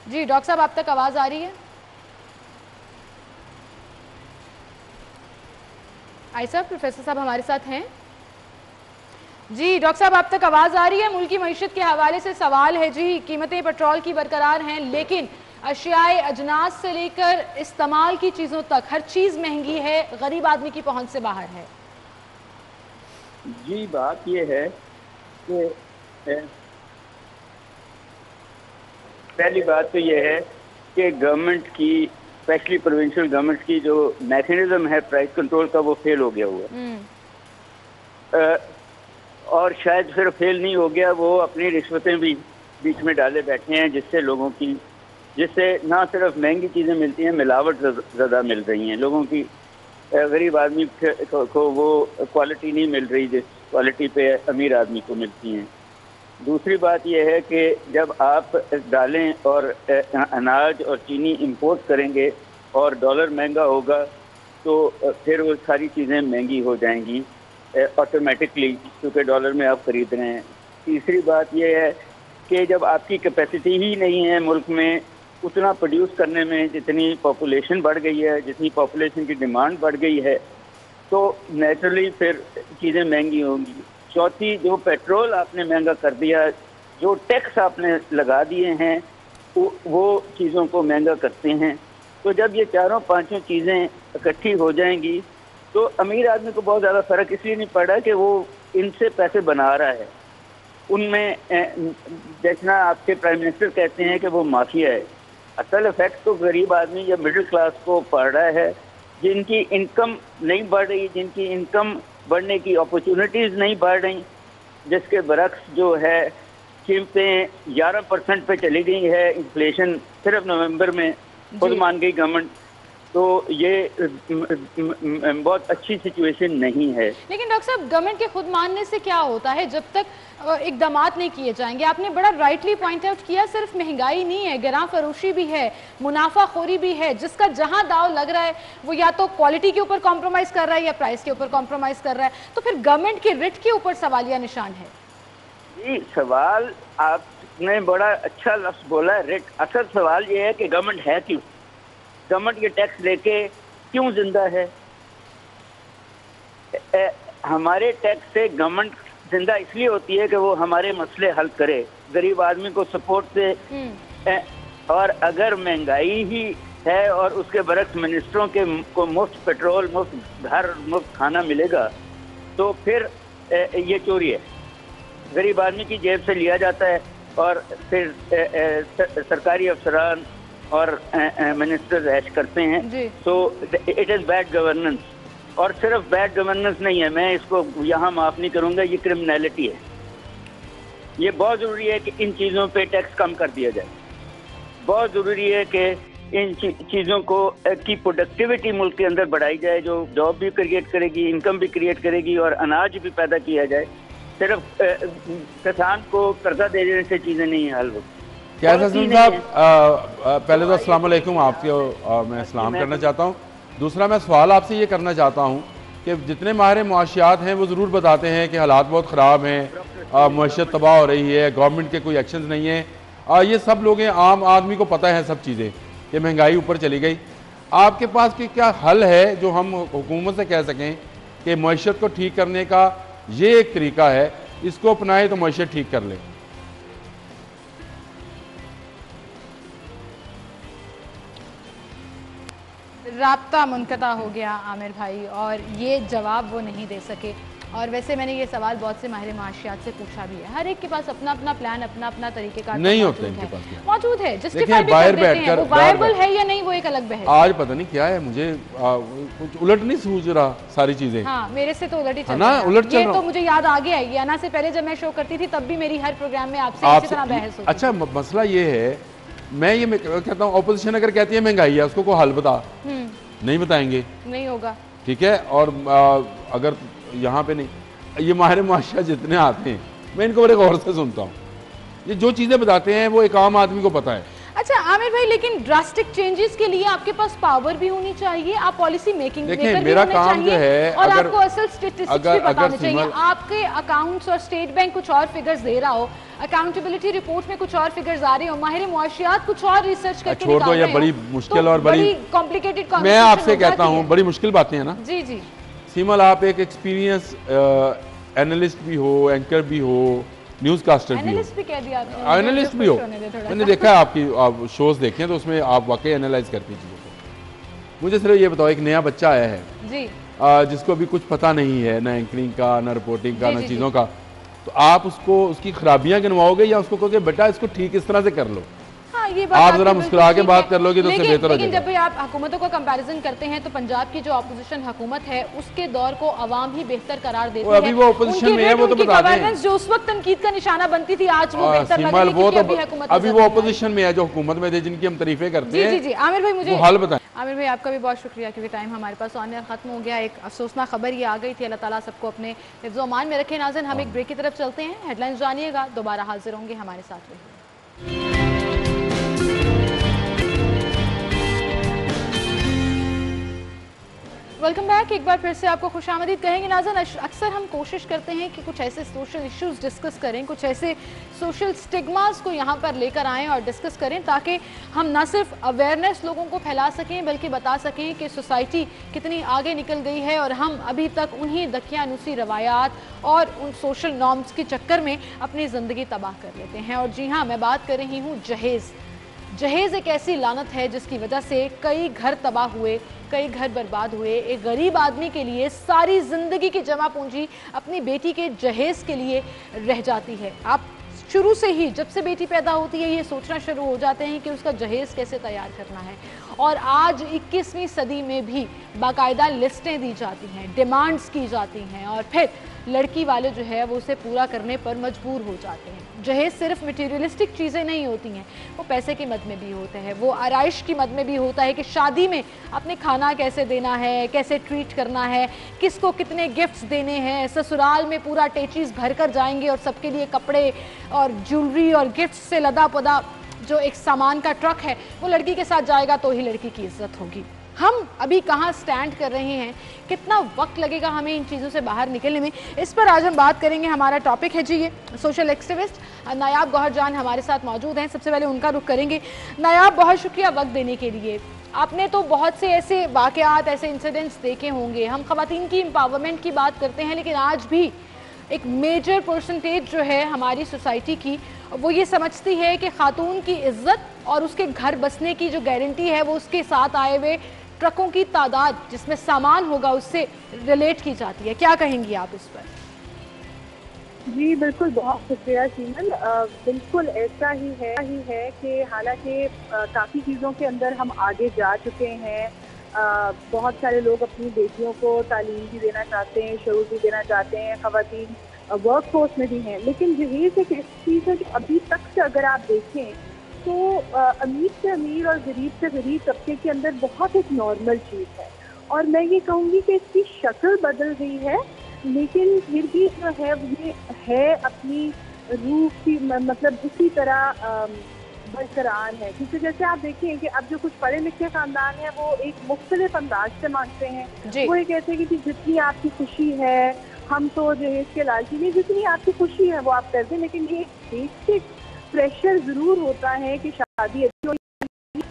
जी डॉक्टर साहब, आप तक आवाज़ आ रही है? आई साहब, प्रोफेसर साहब हमारे साथ हैं जी। डॉक्टर साहब, आप तक आवाज़ आ रही है? मुल्क की मईशत के हवाले से सवाल है जी। कीमतें पेट्रोल की बरकरार हैं, लेकिन अशियाए अजनास से लेकर इस्तेमाल की चीज़ों तक हर चीज़ महंगी है, गरीब आदमी की पहुंच से बाहर है। जी, बात यह है कि पहली बात तो यह है कि गवर्नमेंट की, स्पेशली प्रोविंशियल गवर्नमेंट की जो मैकेनिज्म है प्राइस कंट्रोल का, वो फेल हो गया हुआ है। और शायद सिर्फ फेल नहीं हो गया, वो अपनी रिश्वतें भी बीच में डाले बैठे हैं, जिससे लोगों की, जिससे ना सिर्फ महंगी चीज़ें मिलती हैं, मिलावट ज़्यादा मिल रही हैं लोगों की। गरीब आदमी को वो क्वालिटी नहीं मिल रही जिस क्वालिटी पे अमीर आदमी को मिलती हैं। दूसरी बात यह है कि जब आप दालें और अनाज और चीनी इंपोर्ट करेंगे और डॉलर महंगा होगा, तो फिर वो सारी चीज़ें महंगी हो जाएंगी ऑटोमेटिकली, क्योंकि डॉलर में आप खरीद रहे हैं। तीसरी बात यह है कि जब आपकी कैपेसिटी ही नहीं है मुल्क में उतना प्रोड्यूस करने में, जितनी पॉपुलेशन बढ़ गई है, जितनी पॉपुलेशन की डिमांड बढ़ गई है, तो नेचुरली फिर चीज़ें महंगी होंगी। चौथी, जो पेट्रोल आपने महंगा कर दिया, जो टैक्स आपने लगा दिए हैं, वो चीज़ों को महंगा करते हैं। तो जब ये चारों पांचों चीज़ें इकट्ठी हो जाएंगी तो अमीर आदमी को बहुत ज़्यादा फ़र्क इसलिए नहीं पड़ा कि वो इनसे पैसे बना रहा है, उनमें जैसा आपके प्राइम मिनिस्टर कहते हैं कि वो माफिया है, असल इफेक्ट तो गरीब आदमी या मिडिल क्लास को पड़ रहा है, जिनकी इनकम नहीं बढ़ रही, जिनकी इनकम बढ़ने की अपॉर्चुनिटीज़ नहीं बढ़ रही, जिसके बरक्स जो है कीमतें 11% पे चली गई है, इन्फ्लेशन सिर्फ नवंबर में खुद मान गई गवर्नमेंट। तो ये बहुत अच्छी सिचुएशन नहीं है। लेकिन डॉक्टर साहब, गवर्नमेंट के खुद मानने से क्या होता है जब तक इकदामात नहीं किए जाएंगे? आपने बड़ा राइटली पॉइंट आउट किया, सिर्फ महंगाई नहीं है, गिरां फरोशी भी है, मुनाफाखोरी भी है, जिसका जहां दाव लग रहा है वो या तो क्वालिटी के ऊपर कॉम्प्रोमाइज कर रहा है या प्राइस के ऊपर कॉम्प्रोमाइज कर रहा है। तो फिर गवर्नमेंट की रिट के ऊपर सवालिया निशान है। जी, सवाल आपने बड़ा अच्छा लफ्ज बोला है, रिट। असल सवाल ये है कि गवर्नमेंट है क्यों, गवर्नमेंट ये टैक्स लेके क्यों जिंदा है? हमारे टैक्स से गवर्नमेंट जिंदा इसलिए होती है कि वो हमारे मसले हल करे, गरीब आदमी को सपोर्ट से। और अगर महंगाई ही है और उसके बरक्स मिनिस्टरों के को मुफ्त पेट्रोल, मुफ्त घर, मुफ्त खाना मिलेगा, तो फिर ये चोरी है, गरीब आदमी की जेब से लिया जाता है और फिर सरकारी अफसरान और मिनिस्टर्स ऐश करते हैं। So it is bad governance. और सिर्फ बैड गवर्नेंस नहीं है, मैं इसको यहाँ माफ़ नहीं करूँगा, ये क्रिमिनलिटी है। ये बहुत ज़रूरी है कि इन चीज़ों पे टैक्स कम कर दिया जाए। बहुत ज़रूरी है कि इन चीज़ों को की प्रोडक्टिविटी मुल्क के अंदर बढ़ाई जाए, जो जॉब भी क्रिएट करेगी, इनकम भी क्रिएट करेगी और अनाज भी पैदा किया जाए। सिर्फ किसान को कर्जा दे देने से चीज़ें नहीं हल होती। क्या सलीम साहब, पहले तो अस्सलाम वालेकुम, आपके मैं सलाम करना चाहता हूँ। दूसरा मैं सवाल आपसे ये करना चाहता हूँ कि जितने माहिर मुआशियात हैं वो ज़रूर बताते हैं कि हालात बहुत ख़राब हैं, मईशत तबाह हो रही है, गवर्नमेंट के कोई एक्शन नहीं है। ये सब लोग हैं, आम आदमी को पता है सब चीज़ें कि महंगाई ऊपर चली गई। आपके पास कि क्या हल है जो हम हुकूमत से कह सकें कि मईशत को ठीक करने का ये एक तरीका है, इसको अपनाएं तो मईशत ठीक कर लें? राब्ता मुनक़ता हो गया आमिर भाई, और ये जवाब वो नहीं दे सके। और वैसे मैंने ये सवाल बहुत से माहिर माशियात से पूछा भी है, हर एक के पास अपना अपना प्लान, अपना अपना तरीक़ेकार नहीं होता इनके पास, मौजूद है, जस्टिफाई भी कर देते हैं। वो वायबल है या नहीं वो एक अलग बहस। आज पता नहीं क्या है, मुझे कुछ उलट नहीं सूझ रहा सारी चीजें। हाँ, मेरे से तो उलट ही चल रहा है, उलट चल रहा। ये तो मुझे याद आ गया है, आना से पहले जब मैं शो करती थी तब भी मेरी हर प्रोग्राम में आपसे इसी तरह बहस होती। अच्छा, मसला ये है, मैं ये कहता हूँ ऑपोजिशन अगर कहती है महंगाई है, उसको कोई हल बता, नहीं बताएंगे, नहीं होगा, ठीक है। और अगर यहाँ पे नहीं, ये माहिर मुआशिया जितने आते हैं मैं इनको बड़े गौर से सुनता हूँ, ये जो चीज़ें बताते हैं वो एक आम आदमी को पता है। अच्छा आमिर भाई, लेकिन ड्रास्टिक चेंजेस के लिए आपके पास पावर भी होनी चाहिए, आप पॉलिसी मेकिंग मेकर भी होने चाहिए, है, और आपको असल स्टैटिस्टिक्स भी बताने चाहिए। आपके अकाउंट्स और स्टेट बैंक कुछ और फिगर्स दे रहा हो, अकाउंटेबिलिटी रिपोर्ट में कुछ और फिगर्स आ रहे हो, माहिर मुआशियात कुछ और रिसर्च करके निकाल रहे हो, ये बड़ी मुश्किल और बड़ी कॉम्प्लिकेटेड। मैं आपसे कहता हूँ बड़ी मुश्किल बातें हैं ना। जी जी सीमल, आप एक एक्सपीरियंस एनालिस्ट भी हो, एंकर भी हो, न्यूज़ कास्टर भी हो, एनालिस्ट भी हो। मैंने देखा है आपकी आप शोज देखे तो उसमें आप वाकई एनालाइज करती चीज़ों को। मुझे सिर्फ ये बताओ, एक नया बच्चा आया है जी, जिसको अभी कुछ पता नहीं है, ना एंकरिंग का, ना रिपोर्टिंग का, ना चीज़ों का, तो आप उसको उसकी खराबियां गिनवाओगे या उसको कहोगे बेटा इसको ठीक इस तरह से कर लो? ये बात आप जरा मुस्कुरा के बात कर लोगे तो उससे बेहतर हो जाएगा। जब भी आप हुकूमतों का कंपैरिजन करते हैं तो पंजाब की जो अपोजिशन हुकूमत है उसके दौर को अवाम ही बेहतर करार देती है। अभी वो अपोजिशन में है, वो तो बता दें, जो उस वक्त तनकीद का निशाना बनती थी आज वो बेहतर लग रही है। अभी वो अपोजिशन में है जो हुकूमत में थे, जिनकी हम तारीफें करते हैं। जी जी आमिर भाई, मुझे हाल बताएं। आमिर भाई आपका भी बहुत शुक्रिया, क्योंकि टाइम हमारे पास ऑन एयर खत्म हो गया। एक अफसोसनाक खबर ये आ गई थी, अल्लाह ताला सबको अपने हिफ्ज़-ओ अमान में रखे। नाज़रीन, हम एक ब्रेक की तरफ चलते हैं, हेडलाइंस जानिएगा, दोबारा हाजिर होंगे, हमारे साथ रहिए। वेलकम बैक, एक बार फिर से आपको खुशामदीद कहेंगे। नाज़रीन, अक्सर हम कोशिश करते हैं कि कुछ ऐसे सोशल इश्यूज़ डिस्कस करें, कुछ ऐसे सोशल स्टिग्मास को यहाँ पर लेकर आएँ और डिस्कस करें, ताकि हम ना सिर्फ अवेयरनेस लोगों को फैला सकें बल्कि बता सकें कि सोसाइटी कितनी आगे निकल गई है और हम अभी तक उन्हीं दकियानुसी रवायात और उन सोशल नॉर्म्स के चक्कर में अपनी ज़िंदगी तबाह कर लेते हैं। और जी हाँ, मैं बात कर रही हूँ जहेज़। जहेज एक ऐसी लानत है जिसकी वजह से कई घर तबाह हुए, कई घर बर्बाद हुए। एक गरीब आदमी के लिए सारी जिंदगी की जमा पूंजी अपनी बेटी के जहेज के लिए रह जाती है। आप शुरू से ही जब से बेटी पैदा होती है ये सोचना शुरू हो जाते हैं कि उसका जहेज कैसे तैयार करना है। और आज 21वीं सदी में भी बाकायदा लिस्टें दी जाती हैं, डिमांड्स की जाती हैं और फिर लड़की वाले जो है वो उसे पूरा करने पर मजबूर हो जाते हैं। जहेज सिर्फ मटेरियलिस्टिक चीज़ें नहीं होती हैं, वो पैसे की मद में भी होते हैं, वो आराइश की मद में भी होता है कि शादी में अपने खाना कैसे देना है, कैसे ट्रीट करना है, किसको कितने गिफ्ट्स देने हैं। ससुराल में पूरा टेचीज़ भर कर जाएंगे और सबके लिए कपड़े और ज्वेलरी और गिफ्ट्स से लदा पदा जो एक सामान का ट्रक है वो लड़की के साथ जाएगा तो ही लड़की की इज्जत होगी। हम अभी कहाँ स्टैंड कर रहे हैं, कितना वक्त लगेगा हमें इन चीज़ों से बाहर निकलने में, इस पर आज हम बात करेंगे। हमारा टॉपिक है जी ये सोशल एक्टिविस्ट नायाब गौहर जान हमारे साथ मौजूद हैं। सबसे पहले उनका रुख करेंगे। नायाब, बहुत शुक्रिया वक्त देने के लिए। आपने तो बहुत से ऐसे वाक़यात, ऐसे इंसिडेंट्स देखे होंगे। हम ख़वातीन की एम्पावरमेंट की बात करते हैं, लेकिन आज भी एक मेजर परसेंटेज जो है हमारी सोसाइटी की वो ये समझती है कि खातून की इज्जत और उसके घर बसने की जो गारंटी है वो उसके साथ आए हुए ट्रकों की तादाद जिसमें सामान होगा उससे रिलेट की जाती है। क्या कहेंगी आप इस पर? जी बिल्कुल, बहुत शुक्रिया शीमल। बिल्कुल ऐसा ही है कि हालांकि काफ़ी चीज़ों के अंदर हम आगे जा चुके हैं। बहुत सारे लोग अपनी बेटियों को तालीम भी देना चाहते हैं, शऊर भी देना चाहते हैं, ख़वातीन वर्क फोर्स में भी हैं। लेकिन जहेज एक ऐसी चीज़ है कि अभी तक से अगर आप देखें तो अमीर से अमीर और गरीब से गरीब तबके के अंदर बहुत एक नॉर्मल चीज़ है। और मैं ये कहूँगी कि इसकी शक्ल बदल गई है, लेकिन फिर भी जो है ये है अपनी रूह की मतलब उसी तरह बरकरार है। क्योंकि जैसे आप देखें कि अब जो कुछ पढ़े लिखे खानदान है वो एक मुख्तलिफ अंदाज से मांगते हैं। वो ये कहते हैं कि जितनी आपकी खुशी है, हम तो जहेज के लालची नहीं, जितनी आपकी खुशी है वो आप कर दें। लेकिन ये बेसिक प्रेशर जरूर होता है कि शादी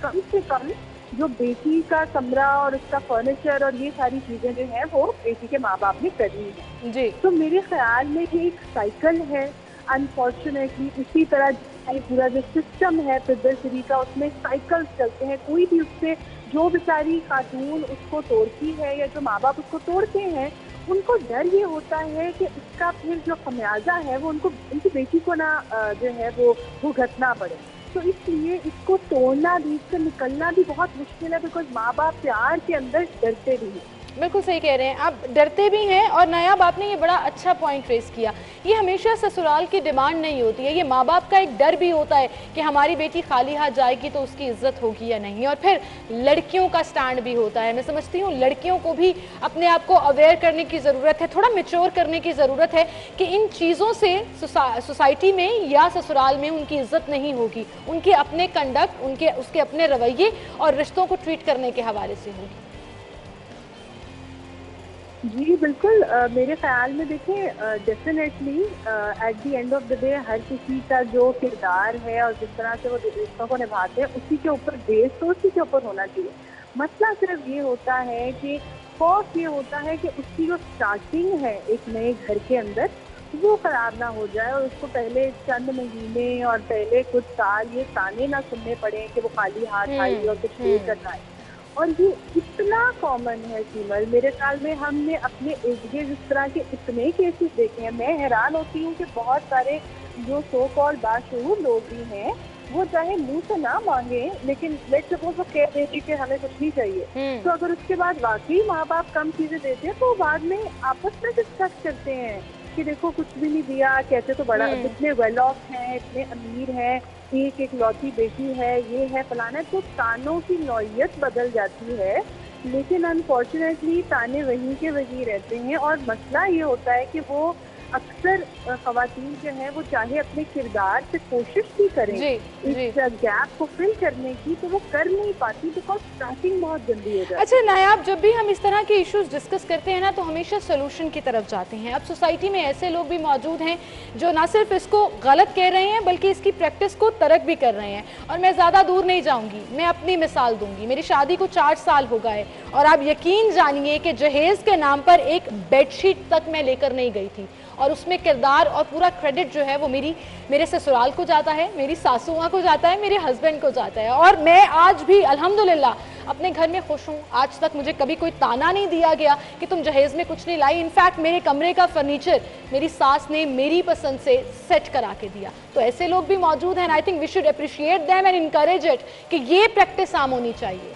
कम से कम जो बेटी का कमरा और उसका फर्नीचर और ये सारी चीजें जो है वो बेटी के माँ बाप ने करनी है जी। तो मेरे ख्याल में ये एक साइकिल है अनफॉर्चुनेटली। इसी तरह पूरा जो सिस्टम है फिदरसरी का उसमें साइकिल चलते हैं। कोई भी उससे जो बेचारी खातून उसको तोड़ती है या जो माँ बाप उसको तोड़ते हैं उनको डर ये होता है कि इसका फिर जो खमियाजा है वो उनकी बेटी को ना जो है वो भुगतना पड़े। तो इसलिए इसको तोड़ना भी, इससे निकलना भी बहुत मुश्किल है, बिकॉज माँ बाप प्यार के अंदर डरते भी हैं। बिल्कुल सही कह रहे हैं आप, डरते भी हैं। और नायाब आपने ये बड़ा अच्छा पॉइंट रेस किया, ये हमेशा ससुराल की डिमांड नहीं होती है, ये माँ बाप का एक डर भी होता है कि हमारी बेटी खाली हाथ जाएगी तो उसकी इज्जत होगी या नहीं। और फिर लड़कियों का स्टैंड भी होता है। मैं समझती हूँ लड़कियों को भी अपने आप को अवेयर करने की ज़रूरत है, थोड़ा मेच्योर करने की ज़रूरत है कि इन चीज़ों से सोसाइटी में या ससुराल में उनकी इज्जत नहीं होगी, उनके अपने कंडक्ट, उसके अपने रवैये और रिश्तों को ट्रीट करने के हवाले से होगी। जी बिल्कुल, मेरे ख्याल में देखें definitely at the end of the day हर किसी का जो किरदार है और जिस तरह से वो रिश्तों को निभाते हैं उसी के ऊपर बेस तो उसी के ऊपर होना चाहिए। मसला सिर्फ ये होता है कि खौफ ये होता है कि उसकी जो स्टार्टिंग है एक नए घर के अंदर वो खराब ना हो जाए और उसको पहले चंद महीने और पहले कुछ साल ये ताने ना सुनने पड़े कि वो खाली हाथ आई और कुछ नहीं करना है। और ये इतना कॉमन है सीमल, मेरे ख्याल में हमने अपने इर्द गिर्द इस तरह के इतने केसेस देखे हैं। मैं हैरान होती हूँ कि बहुत सारे जो सो कॉल बाशऊर लोग भी हैं वो चाहे मुंह से ना मांगे लेकिन लेट्स सपोज वो कह देती कि हमें कुछ नहीं चाहिए, तो अगर उसके बाद वाकई माँ बाप कम चीजें देते हैं तो बाद में आपस में डिस्कस करते हैं कि देखो कुछ भी नहीं दिया, कहते तो बड़ा इतने वेल ऑफ हैं, इतने अमीर हैं, एक लौती बेटी है, ये है फलाना। तो तानों की नौयत बदल जाती है, लेकिन अनफॉर्चुनेटली ताने वहीं के वहीं रहते हैं। और मसला ये होता है कि वो अक्सर ख़वातीन जो हैं वो चाहे अपने किरदार से कोशिश भी करें इस गैप को फिल करने की, तो वो कर नहीं पाती बिकॉज स्टार्टिंग बहुत जल्दी हो जाती है। अच्छा नायाब, जब भी हम इस तरह के इश्यूज डिस्कस करते हैं ना तो हमेशा सोल्यूशन की तरफ जाते हैं। अब सोसाइटी में ऐसे लोग भी मौजूद हैं जो ना सिर्फ इसको गलत कह रहे हैं बल्कि इसकी प्रैक्टिस को तरक भी कर रहे हैं। और मैं ज़्यादा दूर नहीं जाऊँगी, मैं अपनी मिसाल दूँगी। मेरी शादी को 4 साल हो गए और आप यकीन जानिए कि जहेज़ के नाम पर एक बेडशीट तक मैं लेकर नहीं गई थी। और उसमें किरदार और पूरा क्रेडिट जो है वो मेरे ससुराल को जाता है, मेरी सासू माँ को जाता है, मेरे हस्बैंड को जाता है। और मैं आज भी अल्हम्दुलिल्लाह अपने घर में खुश हूँ। आज तक मुझे कभी कोई ताना नहीं दिया गया कि तुम जहेज़ में कुछ नहीं लाई। इनफैक्ट मेरे कमरे का फर्नीचर मेरी सास ने मेरी पसंद से सेट करा के दिया। तो ऐसे लोग भी मौजूद हैं। I think we should appreciate them and encourage it कि ये प्रैक्टिस आम होनी चाहिए।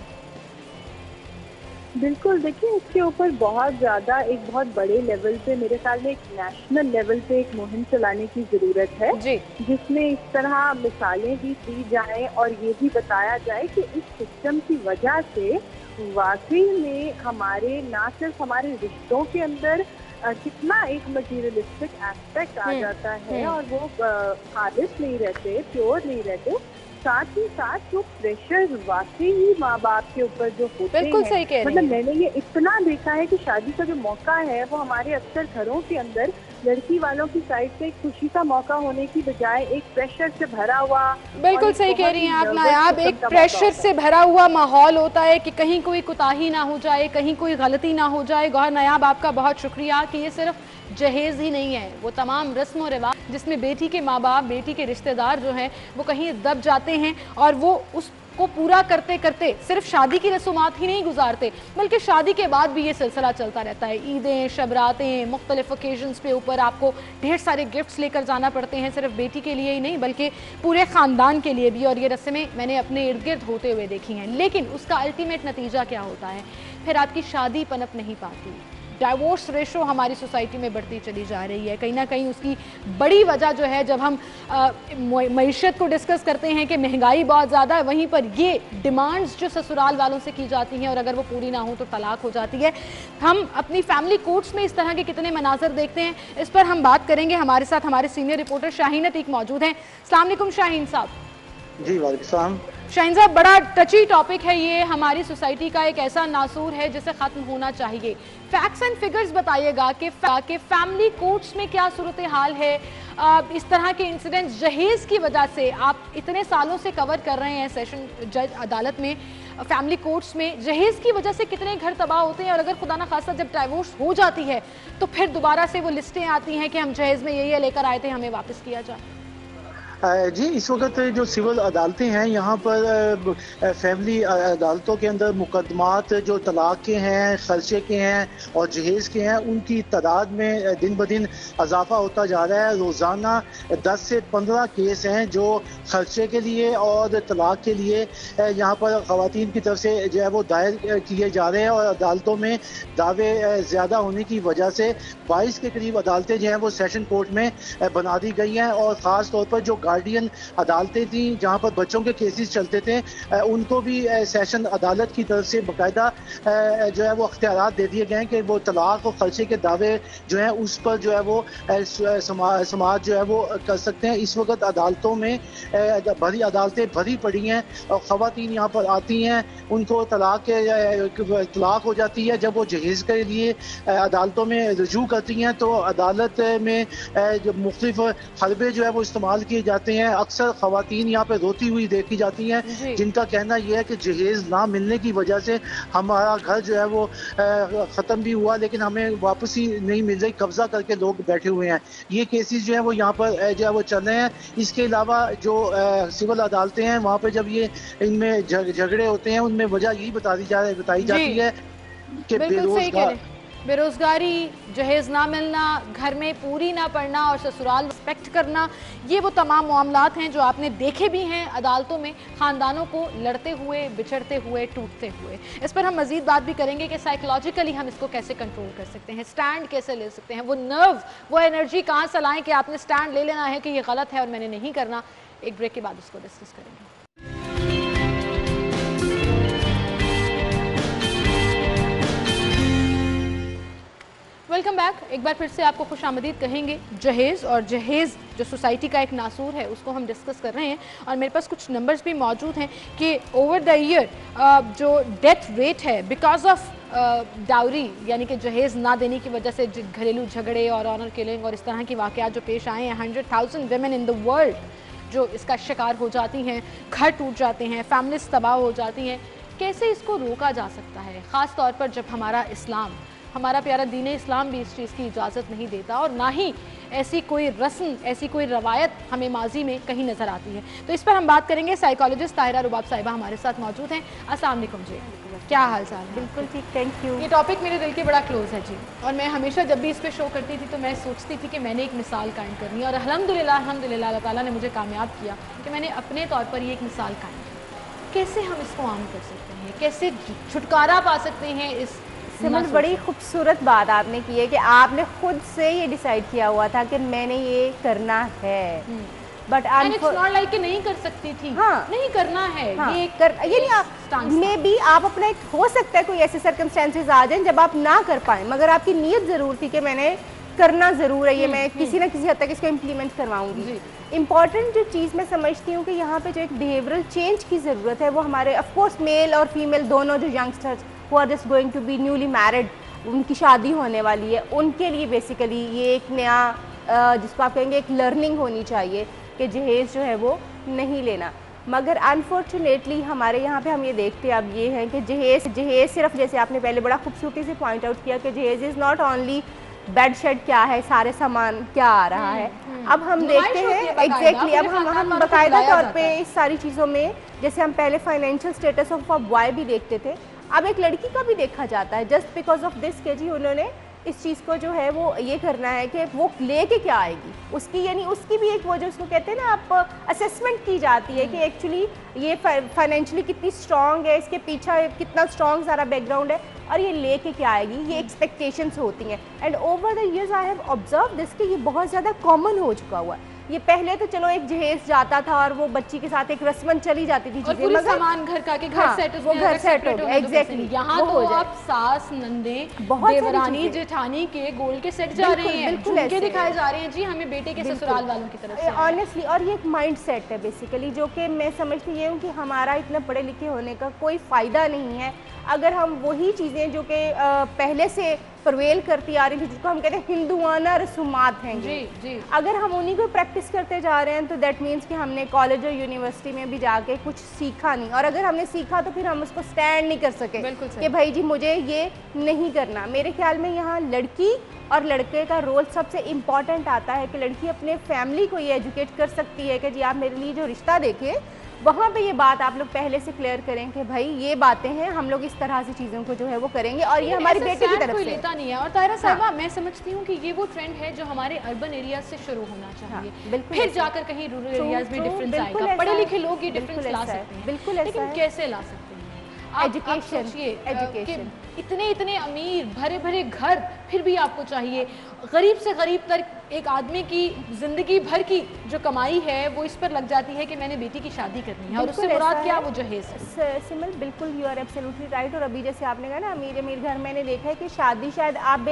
बिल्कुल, देखिए इसके ऊपर बहुत ज़्यादा एक बहुत बड़े लेवल पे, मेरे ख्याल में एक नेशनल लेवल पे एक मुहिम चलाने की ज़रूरत है जी, जिसमें इस तरह मिसालें भी दी जाएं और ये भी बताया जाए कि इस सिस्टम की वजह से वाकई में हमारे ना सिर्फ हमारे रिश्तों के अंदर कितना एक मटीरियलिस्टिक एस्पेक्ट आ जाता है और वो खालिस नहीं रहते, प्योर नहीं रहते, साथ ही साथ जो प्रेशर वाकई ही माँ बाप के ऊपर जो होते बिल्कुल हैं, सही कह रही मतलब हैं। मैंने ये इतना देखा है कि शादी का जो मौका है वो हमारे अक्सर घरों के अंदर लड़की वालों की साइड से एक खुशी का मौका होने की बजाय एक प्रेशर से भरा हुआ, बिल्कुल सही कह रही हैं आप नायाब, एक प्रेशर से भरा हुआ माहौल होता है कि कहीं कोई कुताही ना हो जाए, कहीं कोई गलती ना हो जाए। गौहर नायाब, आपका बहुत शुक्रिया कि ये सिर्फ जहेज़ ही नहीं है, वो तमाम रस्म और रिवाज जिसमें बेटी के माँ बाप, बेटी के रिश्तेदार जो हैं वो कहीं दब जाते हैं और वो उसको पूरा करते करते सिर्फ शादी की रसूमात ही नहीं गुजारते बल्कि शादी के बाद भी ये सिलसिला चलता रहता है। ईदें, शबरातें, मुख्तलिफ ओकेजन्स पे ऊपर आपको ढेर सारे गिफ्ट्स लेकर जाना पड़ते हैं, सिर्फ बेटी के लिए ही नहीं बल्कि पूरे ख़ानदान के लिए भी। और ये रस्में मैंने अपने इर्द गिर्द होते हुए देखी हैं, लेकिन उसका अल्टीमेट नतीजा क्या होता है? फिर आपकी शादी पनप नहीं पाती। डाइवोर्स रेशो हमारी सोसाइटी में बढ़ती चली जा रही है। कहीं ना कहीं उसकी बड़ी वजह जो है, जब हम मईशत को डिस्कस करते हैं कि महंगाई बहुत ज़्यादा है, वहीं पर ये डिमांड्स जो ससुराल वालों से की जाती हैं और अगर वो पूरी ना हो तो तलाक हो जाती है। हम अपनी फैमिली कोर्ट्स में इस तरह के कितने मनाजर देखते हैं, इस पर हम बात करेंगे। हमारे साथ हमारे सीनियर रिपोर्टर शाहीन अतीक मौजूद हैं। अस्सलाम वालेकुम शाहीन साहब। जी वालेकुम सलाम। शाहीन साहब, बड़ा टची टॉपिक है ये, हमारी सोसाइटी का एक ऐसा नासूर है जिसे ख़त्म होना चाहिए। फैक्ट्स एंड फिगर्स बताइएगा कि फैमिली कोर्ट्स में क्या सूरत हाल है। इस तरह के इंसिडेंट्स जहेज़ की वजह से आप इतने सालों से कवर कर रहे हैं सेशन जज अदालत में, फैमिली कोर्ट्स में जहेज़ की वजह से कितने घर तबाह होते हैं और अगर खुदा ना खासा जब डाइवोर्स हो जाती है तो फिर दोबारा से वो लिस्टें आती हैं कि हम जहेज़ में ये लेकर आए थे, हमें वापस किया जाए। जी, इस वक्त जो सिविल अदालतें हैं यहाँ पर फैमिली अदालतों के अंदर मुकदमात जो तलाक के हैं, खर्चे के हैं और जहेज़ के हैं, उनकी तादाद में दिन ब दिन इजाफा होता जा रहा है। रोज़ाना 10 से 15 केस हैं जो खर्चे के लिए और तलाक के लिए यहाँ पर ख़वातीन की तरफ से जो है वो दायर किए जा रहे हैं और अदालतों में दावे ज़्यादा होने की वजह से 22 के करीब अदालतें जो हैं वो सेशन कोर्ट में बना दी गई हैं और ख़ास तौर पर जो गार्डियन अदालतें थी जहां पर बच्चों के केसेस चलते थे, उनको भी सेशन अदालत की तरफ से बाकायदा जो है वो अख्तियारात दे दिए गए हैं कि वो तलाक और खर्चे के दावे जो हैं उस पर जो है वो समाज जो है वो कर सकते हैं। इस वक्त अदालतों में अदालतें भरी पड़ी हैं और ख़वातीन यहाँ पर आती हैं, उनको तलाक हो जाती है। जब वो जहेज़ के लिए अदालतों में रजू करती हैं तो अदालत में जो मुख्तलिफ हरबे जो है वो इस्तेमाल किए जाते हैं। अक्सर ख़वातीन यहाँ पे रोती हुई देखी जाती हैं जिनका कहना यह है कि जहेज़ ना मिलने की वजह से हमारा घर जो है वो ख़त्म भी हुआ लेकिन हमें वापस ही नहीं मिल रही, कब्जा करके लोग बैठे हुए हैं। ये केसेस जो है वो यहाँ पर जो है वो चल रहे हैं। इसके अलावा जो सिविल अदालतें हैं वहाँ पर जब ये इनमें झगड़े होते हैं उनमें वजह यही बताई जाती है कि बेरोजगारी, जहेज़ ना मिलना, घर में पूरी ना पड़ना और ससुराल रिस्पेक्ट करना, ये वो तमाम मामलात हैं जो आपने देखे भी हैं अदालतों में, ख़ानदानों को लड़ते हुए, बिछड़ते हुए, टूटते हुए। इस पर हम मज़ीद बात भी करेंगे कि साइकोलॉजिकली हम इसको कैसे कंट्रोल कर सकते हैं, स्टैंड कैसे ले सकते हैं, वो नर्व, वो एनर्जी कहाँ से लाएँ कि आपने स्टैंड ले लेना है कि ये गलत है और मैंने नहीं करना। एक ब्रेक के बाद उसको डिस्कस करेंगे। Welcome back. एक बार फिर से आपको खुशामदीद कहेंगे। जहेज़ और जहेज़ जो सोसाइटी का एक नासूर है उसको हम डिस्कस कर रहे हैं और मेरे पास कुछ नंबर्स भी मौजूद हैं कि ओवर द ईयर जो डेथ रेट है बिकॉज ऑफ डाउरी यानी कि जहेज़ ना देने की वजह से घरेलू झगड़े और ऑनर किलिंग और इस तरह की वाक़यात जो पेश आए हैं, 100,000 वेमेन इन द वर्ल्ड जो इसका शिकार हो जाती हैं, घर टूट जाते हैं, फैमिलीज तबाह हो जाती हैं। कैसे इसको रोका जा सकता है, ख़ास तौर पर जब हमारा इस्लाम हमारा प्यारा दीन इस्लाम भी इस चीज़ की इजाज़त नहीं देता और ना ही ऐसी कोई रस्म, ऐसी कोई रवायत हमें माजी में कहीं नज़र आती है। तो इस पर हम बात करेंगे। साइकोलॉजिस्ट ताहिरा रुबाब साहिबा हमारे साथ मौजूद हैं। अस्सलाम वालेकुम जी, क्या हाल चाल है? बिल्कुल ठीक, थैंक यू। ये टॉपिक मेरे दिल के बड़ा क्लोज है जी, और मैं हमेशा जब भी इस पर शो करती थी तो मैं सोचती थी कि मैंने एक मिसाल कायम करनी है, और अल्हम्दुलिल्लाह अल्हम्दुलिल्लाह अल्लाह ताला ने मुझे कामयाब किया कि मैंने अपने तौर पर ये एक मिसाल कायम की। कैसे हम इसको आम कर सकते हैं, कैसे छुटकारा पा सकते हैं इस? सिमर, बड़ी खूबसूरत बात आपने की है कि आपने खुद से ये डिसाइड किया हुआ था कि मैंने ये करना है, बट लाइक कि नहीं कर सकती थी। हाँ, नहीं करना है। हाँ, ये नहीं, मे बी आप अपना एक, हो सकता है कोई ऐसे सर्कमस्टेंसेस आ जाएं जब आप ना कर पाए, मगर आपकी नीयत जरूर थी कि मैंने करना जरूर है ये, मैं किसी ना किसी हद तक इसको इम्प्लीमेंट करवाऊंगी। इंपॉर्टेंट जो चीज़ मैं समझती हूँ कि यहाँ पे जो एक बिहेवियरल चेंज की ज़रूरत है वो हमारे ऑफकोर्स मेल और फीमेल दोनों जो youngsters who are just going to be newly married, उनकी शादी होने वाली है, उनके लिए बेसिकली ये एक नया जिसको आप कहेंगे एक लर्निंग होनी चाहिए कि जहेज़ जो है वो नहीं लेना। मगर अनफॉर्चुनेटली हमारे यहाँ पे हम ये देखते हैं अब ये है कि जहेज़ सिर्फ, जैसे आपने पहले बड़ा खूबसूरती से पॉइंट आउट किया कि जहेज़ is not only bed shed क्या है, सारे सामान क्या आ रहा है। अब हम देखते हैं एग्जैक्टली, अब हम बाकायदा तौर पे इस सारी चीज़ों में, जैसे हम पहले financial status of a boy भी देखते थे, अब एक लड़की का भी देखा जाता है जस्ट बिकॉज ऑफ दिस के जी उन्होंने इस चीज़ को जो है वो ये करना है कि वो लेके क्या आएगी उसकी, यानी उसकी भी एक वो जो उसको कहते हैं ना आप असेसमेंट की जाती है कि एक्चुअली ये फाइनेंशियली कितनी स्ट्रॉन्ग है, इसके पीछे कितना स्ट्रॉन्ग सारा बैकग्राउंड है और ये लेके क्या आएगी, ये एक्सपेक्टेशंस होती हैं। And over the years I have observe this कि ये बहुत ज़्यादा कॉमन हो चुका हुआ है। ये पहले तो चलो एक जहेज जाता था और वो बच्ची के साथ एक रस्मन चली जाती थी, और पूरे सामान घर का, घर सेट, वो घर सेट हो गया एग्जैक्टली। यहाँ तो आप सास, नंदे, देवरानी, जेठानी के गोल के सेट जा रहे हैं, झुमके दिखाए जा रहे हैं जी हमें बेटे के ससुराल वालों की तरफ से ऑनेस्टली। और ये एक माइंड सेट है बेसिकली, जो कि मैं समझती ये हूँ कि हमारा इतना पढ़े लिखे होने का कोई फ़ायदा नहीं है अगर हम वही चीज़ें जो कि पहले से प्रवेल करती आ रही थी, जिसको हम कहते हैं हिंदुआना रसूमात हैं जी, अगर हम उन्हीं को प्रैक्टिस करते जा रहे हैं तो दैट मीन्स कि हमने कॉलेज और यूनिवर्सिटी में भी जाके कुछ सीखा नहीं, और अगर हमने सीखा तो फिर हम उसको स्टैंड नहीं कर सके कि भाई जी मुझे ये नहीं करना। मेरे ख्याल में यहाँ लड़की और लड़के का रोल सबसे इम्पॉर्टेंट आता है कि लड़की अपने फैमिली को ये एजुकेट कर सकती है कि जी आप मेरे लिए जो रिश्ता देखें वहाँ पे ये बात आप लोग पहले से क्लियर करें कि भाई ये बातें हैं, हम लोग इस तरह से चीज़ों को जो है वो करेंगे और ये हमारी बेटी की तरफ से लेता नहीं है। और ताहिरा साहिबा, मैं समझती हूँ कि ये वो ट्रेंड है जो हमारे अर्बन एरिया से शुरू होना चाहिए, फिर जाकर कहीं रूरल एरियाज में डिफरेंस आएगा। पढ़े लिखे लोग ये डिफरेंस ला सकते हैं, बिल्कुल, लेकिन कैसे ला सकते हैं? एजुकेशन, इतने अमीर भरे भरे घर, फिर भी आपको चाहिए गरीब से गरीब तक एक आदमी की जिंदगी भर की जो कमाई है वो इस पर लग जाती है कि मैंने बेटी की शादी करनी है, और उससे मुराद क्या, वो जहेज है। सिमल, बिल्कुल यू आर एब्सोल्युटली राइट। और अभी जैसे आपने कहा ना अमीर घर, मैंने देखा है कि शादी शायद अब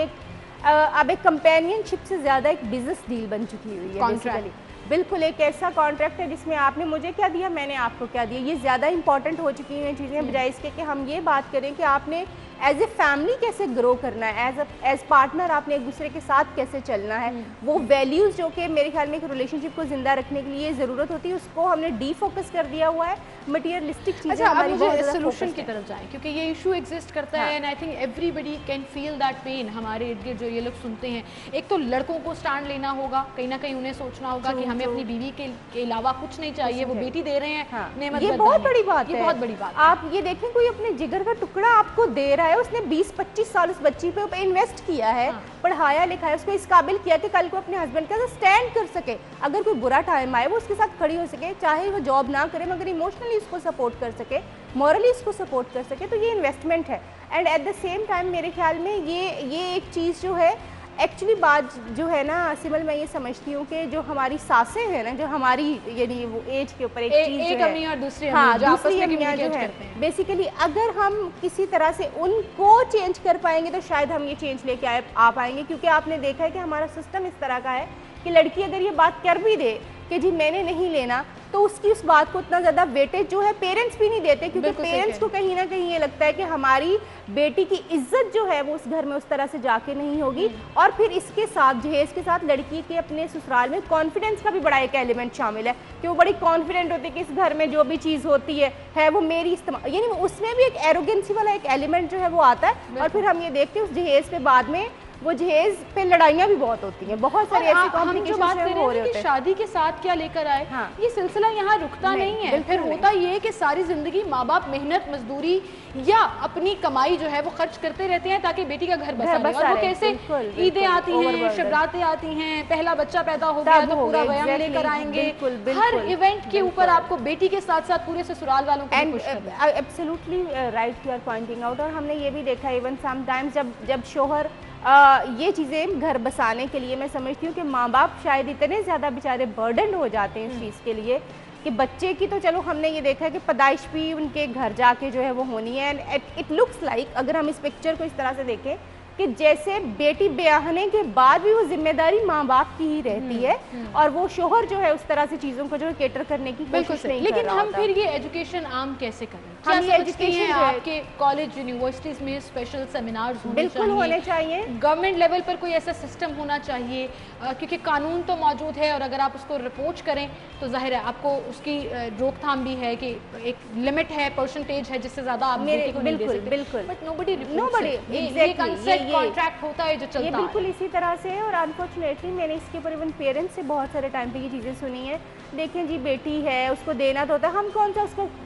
एक कंपेनियनशिप से ज़्यादा एक बिजनेस डील बन चुकी हुई है बेसिकली। बिल्कुल एक ऐसा कॉन्ट्रैक्ट है जिसमें आपने मुझे क्या दिया, मैंने आपको क्या दिया। ये ज़्यादा इंपॉर्टेंट हो चुकी हैं चीज़ें, बजाय इसके कि हम ये बात करें कि आपने एज ए फैमिली कैसे ग्रो करना है, एज पार्टनर आपने एक दूसरे के साथ कैसे चलना है। वो वैल्यूज़ जो कि मेरे ख्याल में एक रिलेशनशिप को जिंदा रखने के लिए ज़रूरत होती है, उसको हमने डीफोकस कर दिया हुआ है। मटीरियलिस्टिक चीज़ें हमारी सोल्यूशन की तरफ जाए, क्योंकि ये इशू एग्जिस्ट करता है and I think everybody can feel that pain. हमारे इर्द गिर्द जो ये लोग सुनते हैं, एक तो लड़कों को स्टैंड लेना होगा, कहीं ना कहीं उन्हें सोचना होगा कि हमें अपनी बीवी के अलावा कुछ नहीं चाहिए, वो बेटी दे रहे हैं, ये बहुत बड़ी बात है, बहुत बड़ी बात। आप ये देखें, कोई अपने जिगर का टुकड़ा आपको दे रहा है, उसने 20-25 साल उस बच्ची पे इन्वेस्ट किया है, पढ़ाया लिखाया, उसको इस काबिल किया कि कल को अपने हस्बैंड के साथ स्टैंड कर सके, अगर कोई बुरा टाइम आए वो उसके साथ खड़ी हो सके, चाहे वो जॉब ना करे मगर इमोशनली उसको सपोर्ट कर सके, मॉरली उसको सपोर्ट कर सके, तो ये इन्वेस्टमेंट है। And at the same time मेरे ख्याल में ये एक चीज़ जो है एक्चुअली बात जो है ना सिमल, मैं ये समझती हूँ कि जो हमारी सासें हैं ना, जो हमारी यानी वो एज के ऊपर एक चीज़ एक अम्मी और दूसरी अम्मियाँ जो है बेसिकली, अगर हम किसी तरह से उनको चेंज कर पाएंगे तो शायद हम ये चेंज लेके आ पाएंगे। क्योंकि आपने देखा है कि हमारा सिस्टम इस तरह का है कि लड़की अगर ये बात कर भी दे कि जी मैंने नहीं लेना, तो उसकी उस बात को उतना ज़्यादा वेटेज जो है पेरेंट्स भी नहीं देते, क्योंकि पेरेंट्स को कहीं ना कहीं ये लगता है कि हमारी बेटी की इज्जत जो है वो उस घर में उस तरह से जाके नहीं होगी। और फिर इसके साथ जहेज के साथ लड़की के अपने ससुराल में कॉन्फिडेंस का भी बड़ा एक एलिमेंट शामिल है कि वो बड़ी कॉन्फिडेंट होती है कि इस घर में जो भी चीज़ होती है वो मेरी इस्तेमाल, यानी उसमें भी एक एरोगेंसी वाला एक एलिमेंट जो है वो आता है। और फिर हम ये देखते हैं उस जहेज पे बाद में वो जहेज पे लड़ाइयाँ भी बहुत होती हैं, बहुत सारे ऐसे कॉम्प्लिकेशंस हो रहे होते हैं। शादी के साथ क्या लेकर आए, हाँ। ये सिलसिला यहाँ रुकता नहीं है। फिर होता ये है कि सारी जिंदगी माँ बाप मेहनत मजदूरी या अपनी कमाई जो है वो खर्च करते रहते हैं ताकि बेटी का घर बसा रहे। और वो कैसे ईदें आती हैं, शबरातें आती हैं, पहला बच्चा पैदा हो गया तो पूरा बयान लेकर आएंगे। हर इवेंट के ऊपर आपको बेटी के साथ साथ पूरे ससुराल वालों को खुश करना है। Absolutely right you are pointing out. और हमने ये भी देखा इवन समटाइम्स जब शोहर ये चीज़ें घर बसाने के लिए, मैं समझती हूँ कि माँ बाप शायद इतने ज़्यादा बेचारे बर्डन हो जाते हैं इस चीज़ के लिए कि बच्चे की तो चलो हमने ये देखा है कि पैदाइश भी उनके घर जाके जो है वो होनी है। एंड इट लुक्स लाइक, अगर हम इस पिक्चर को इस तरह से देखें कि जैसे बेटी ब्याहने के बाद भी वो जिम्मेदारी माँ बाप की ही रहती है और वो शोहर जो है उस तरह से चीज़ों को जो है केटर करने की कोशिश नहीं कर रहा। लेकिन हम फिर ये एजुकेशन आम कैसे करें? हम ये एजुकेशन आपके कॉलेज यूनिवर्सिटीज में स्पेशल सेमिनार्स बिल्कुल होने चाहिए। गवर्नमेंट लेवल पर कोई ऐसा सिस्टम होना चाहिए क्योंकि कानून तो मौजूद है और अगर आप उसको रिपोर्ट करें तो जाहिर है आपको उसकी रोकथाम भी है कि एक लिमिट है, परसेंटेज है जिससे ज्यादा आप बेटी को नहीं दे सकते। बिल्कुल बट नोबडी ये कॉन्ट्रैक्ट होता है जो चलता है। बिल्कुल इसी तरह से है। और अनफॉर्चुनेटली मैंने इसके ऊपर इवन पेरेंट्स से बहुत सारे टाइम पे ये चीज़ें सुनी है, देखें जी बेटी है उसको देना तो होता है, हम कौन सा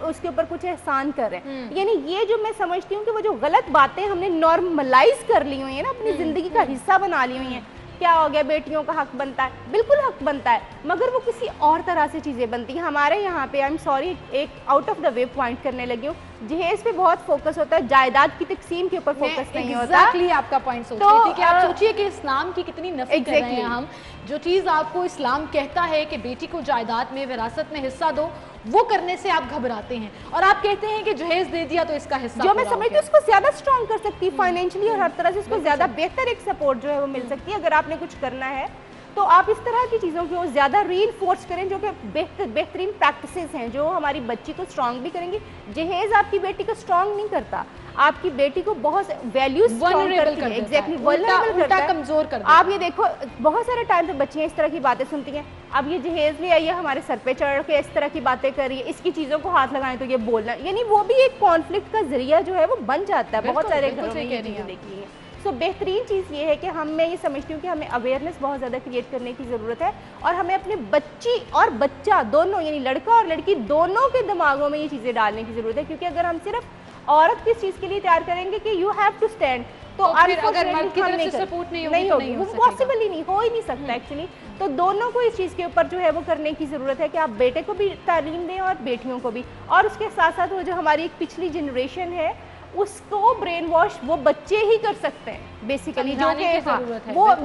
उसके ऊपर कुछ एहसान कर रहे हैं। यानी ये जो मैं समझती हूँ कि वो जो गलत बातें हमने नॉर्मलाइज कर ली हुई है ना, अपनी जिंदगी का हिस्सा बना ली हुई हैं। क्या हो गया, बेटियों का हक बनता है, बिल्कुल हक बनता है, मगर वो किसी और तरह से चीज़ें बनती हैं। हमारे यहाँ पे आई एम सॉरी एक out of the way point करने लगी हूँ, जहेज पे बहुत फोकस होता है, जायदाद की तकसीम के ऊपर फोकस नहीं होता। एग्जैक्टली आपका पॉइंट सोच रही थी कि आप सोचिए कि इस्लाम की कितनी नफी कर रहे हैं हम। जो चीज़ आपको इस्लाम कहता है कि बेटी को जायदाद में, विरासत में हिस्सा दो, वो करने से आप घबराते हैं और आप कहते हैं कि जहेज दे दिया तो इसका हिस्सा जो मैं समझती हूँ उसको ज्यादा स्ट्रॉन्ग कर सकती है फाइनेंशियली और हर तरह से उसको ज्यादा बेहतर एक सपोर्ट जो है वो मिल सकती है। अगर आपने कुछ करना है तो आप इस तरह की चीज़ों को ज़्यादा रीइंफोर्स करें जो कि बेहतरीन प्रैक्टिसेस हैं जो हमारी बच्ची को स्ट्रॉन्ग भी करेंगे। जहेज आपकी बेटी को स्ट्रॉन्ग नहीं करता, आपकी बेटी को बहुत वैल्यूज स्ट्रॉन्ग करती है, एग्जैक्टली वल्नरेबल करता है, कमजोर करता। आप ये देखो बहुत सारे टाइम पे बच्चियाँ इस तरह की बातें सुनती हैं, अब ये जहेज ले आई है हमारे सर पे चढ़ के इस तरह की बातें कर रही है, इसकी चीज़ों को हाथ लगाएं तो ये बोलना, यानी वो भी एक कॉन्फ्लिक्ट का जरिया जो है वो बन जाता है। बहुत सारे घरों में ये चीज़ें देखी हैं। तो बेहतरीन चीज़ ये है कि मैं ये समझती हूँ कि हमें अवेयरनेस बहुत ज़्यादा क्रिएट करने की ज़रूरत है और हमें अपने बच्ची और बच्चा दोनों यानी लड़का और लड़की दोनों के दिमागों में ये चीज़ें डालने की ज़रूरत है। क्योंकि अगर हम सिर्फ औरत किस चीज़ के लिए तैयार करेंगे कि यू हैव टू स्टैंड, तो अगर मर्द की तरफ से सपोर्ट नहीं होगी वो पॉसिबल ही नहीं हो ही नहीं सकता एक्चुअली। तो दोनों को इस चीज़ के ऊपर जो है वो करने की ज़रूरत है कि आप बेटे को भी तालीम दें और बेटियों को भी। और उसके साथ साथ वो जो हमारी एक पिछली जनरेशन है उसको ब्रेन वॉश वो बच्चे ही कर सकते हैं बेसिकली, जो कि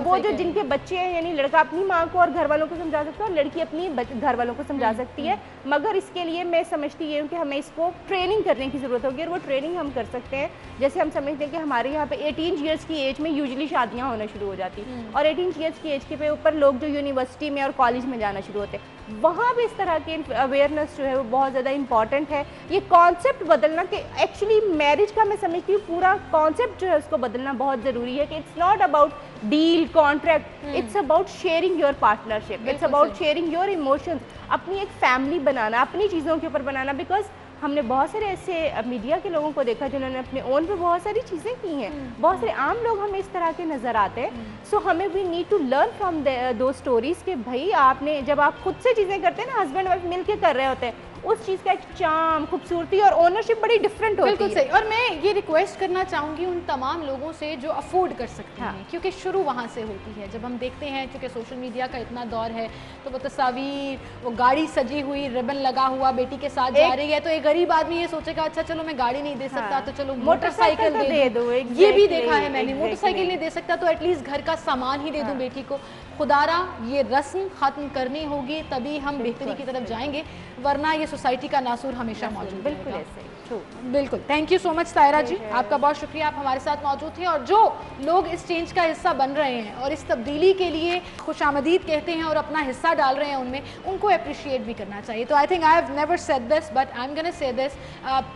वो जो जिनके बच्चे हैं, यानी लड़का अपनी माँ को और घर वालों को समझा सकता है और लड़की अपनी घर वालों को समझा सकती है। मगर इसके लिए मैं समझती हूँ कि हमें इसको ट्रेनिंग करने की ज़रूरत होगी और वो ट्रेनिंग हम कर सकते हैं। जैसे हम समझते हैं कि हमारे यहाँ पे 18 ईयर्स की एज में यूजली शादियाँ होना शुरू हो जाती हैं और 18 ईयर्स की एज के पे ऊपर लोग जो यूनिवर्सिटी में और कॉलेज में जाना शुरू होते हैं, वहाँ भी इस तरह की अवेयरनेस जो है वो बहुत ज़्यादा इंपॉर्टेंट है। ये कॉन्सेप्ट बदलना कि एक्चुअली मैरिज का मैं समझती हूँ पूरा कॉन्सेप्ट जो है उसको बदलना बहुत ज़रूरी है कि it's not about deal contract, it's about sharing your partnership, it's about sharing your emotions, अपनी एक फैमिली बनाना, अपनी चीज़ों के ऊपर बनाना। बिकॉज हमने बहुत सारे ऐसे मीडिया के लोगों को देखा जिन्होंने अपने ओन पे बहुत सारी चीज़ें की हैं, बहुत सारे आम लोग हमें इस तरह के नज़र आते हैं। सो हमें we need to learn from those stories कि भाई आपने जब आप खुद से चीज़ें करते हैं ना, हस्बैंड वाइफ मिल के कर रहे होते हैं, उस चीज़ का एक चार्म, खूबसूरती और ओनरशिप बड़ी डिफरेंट होती है। बिल्कुल सही। और मैं ये रिक्वेस्ट करना चाहूँगी उन तमाम लोगों से जो अफोर्ड कर सकते हैं, क्योंकि शुरू वहाँ से होती है। जब हम देखते हैं क्योंकि सोशल मीडिया का इतना दौर है तो वो तस्वीर, वो गाड़ी सजी हुई, रिबन लगा हुआ बेटी के साथ जा रही है, तो एक गरीब आदमी ये सोचेगा अच्छा चलो मैं गाड़ी नहीं दे सकता तो चलो मोटरसाइकिल दे दो। ये भी देखा है मैंने, मोटरसाइकिल नहीं दे सकता तो एटलीस्ट घर का सामान ही दे दूँ बेटी को। खुदारा ये रस्म खत्म करनी होगी, तभी हम बेहतरी की तरफ जाएंगे, वरना ये सोसाइटी का नासूर हमेशा मौजूद है। बिल्कुल ऐसे ही। बिल्कुल, थैंक यू सो मच तायरा जी, आपका बहुत शुक्रिया, आप हमारे साथ मौजूद थे। और जो लोग इस चेंज का हिस्सा बन रहे हैं और इस तब्दीली के लिए खुशामदीद कहते हैं और अपना हिस्सा डाल रहे हैं उनमें, उनको अप्रिशिएट भी करना चाहिए। तो I think I have never said this but I am gonna say this,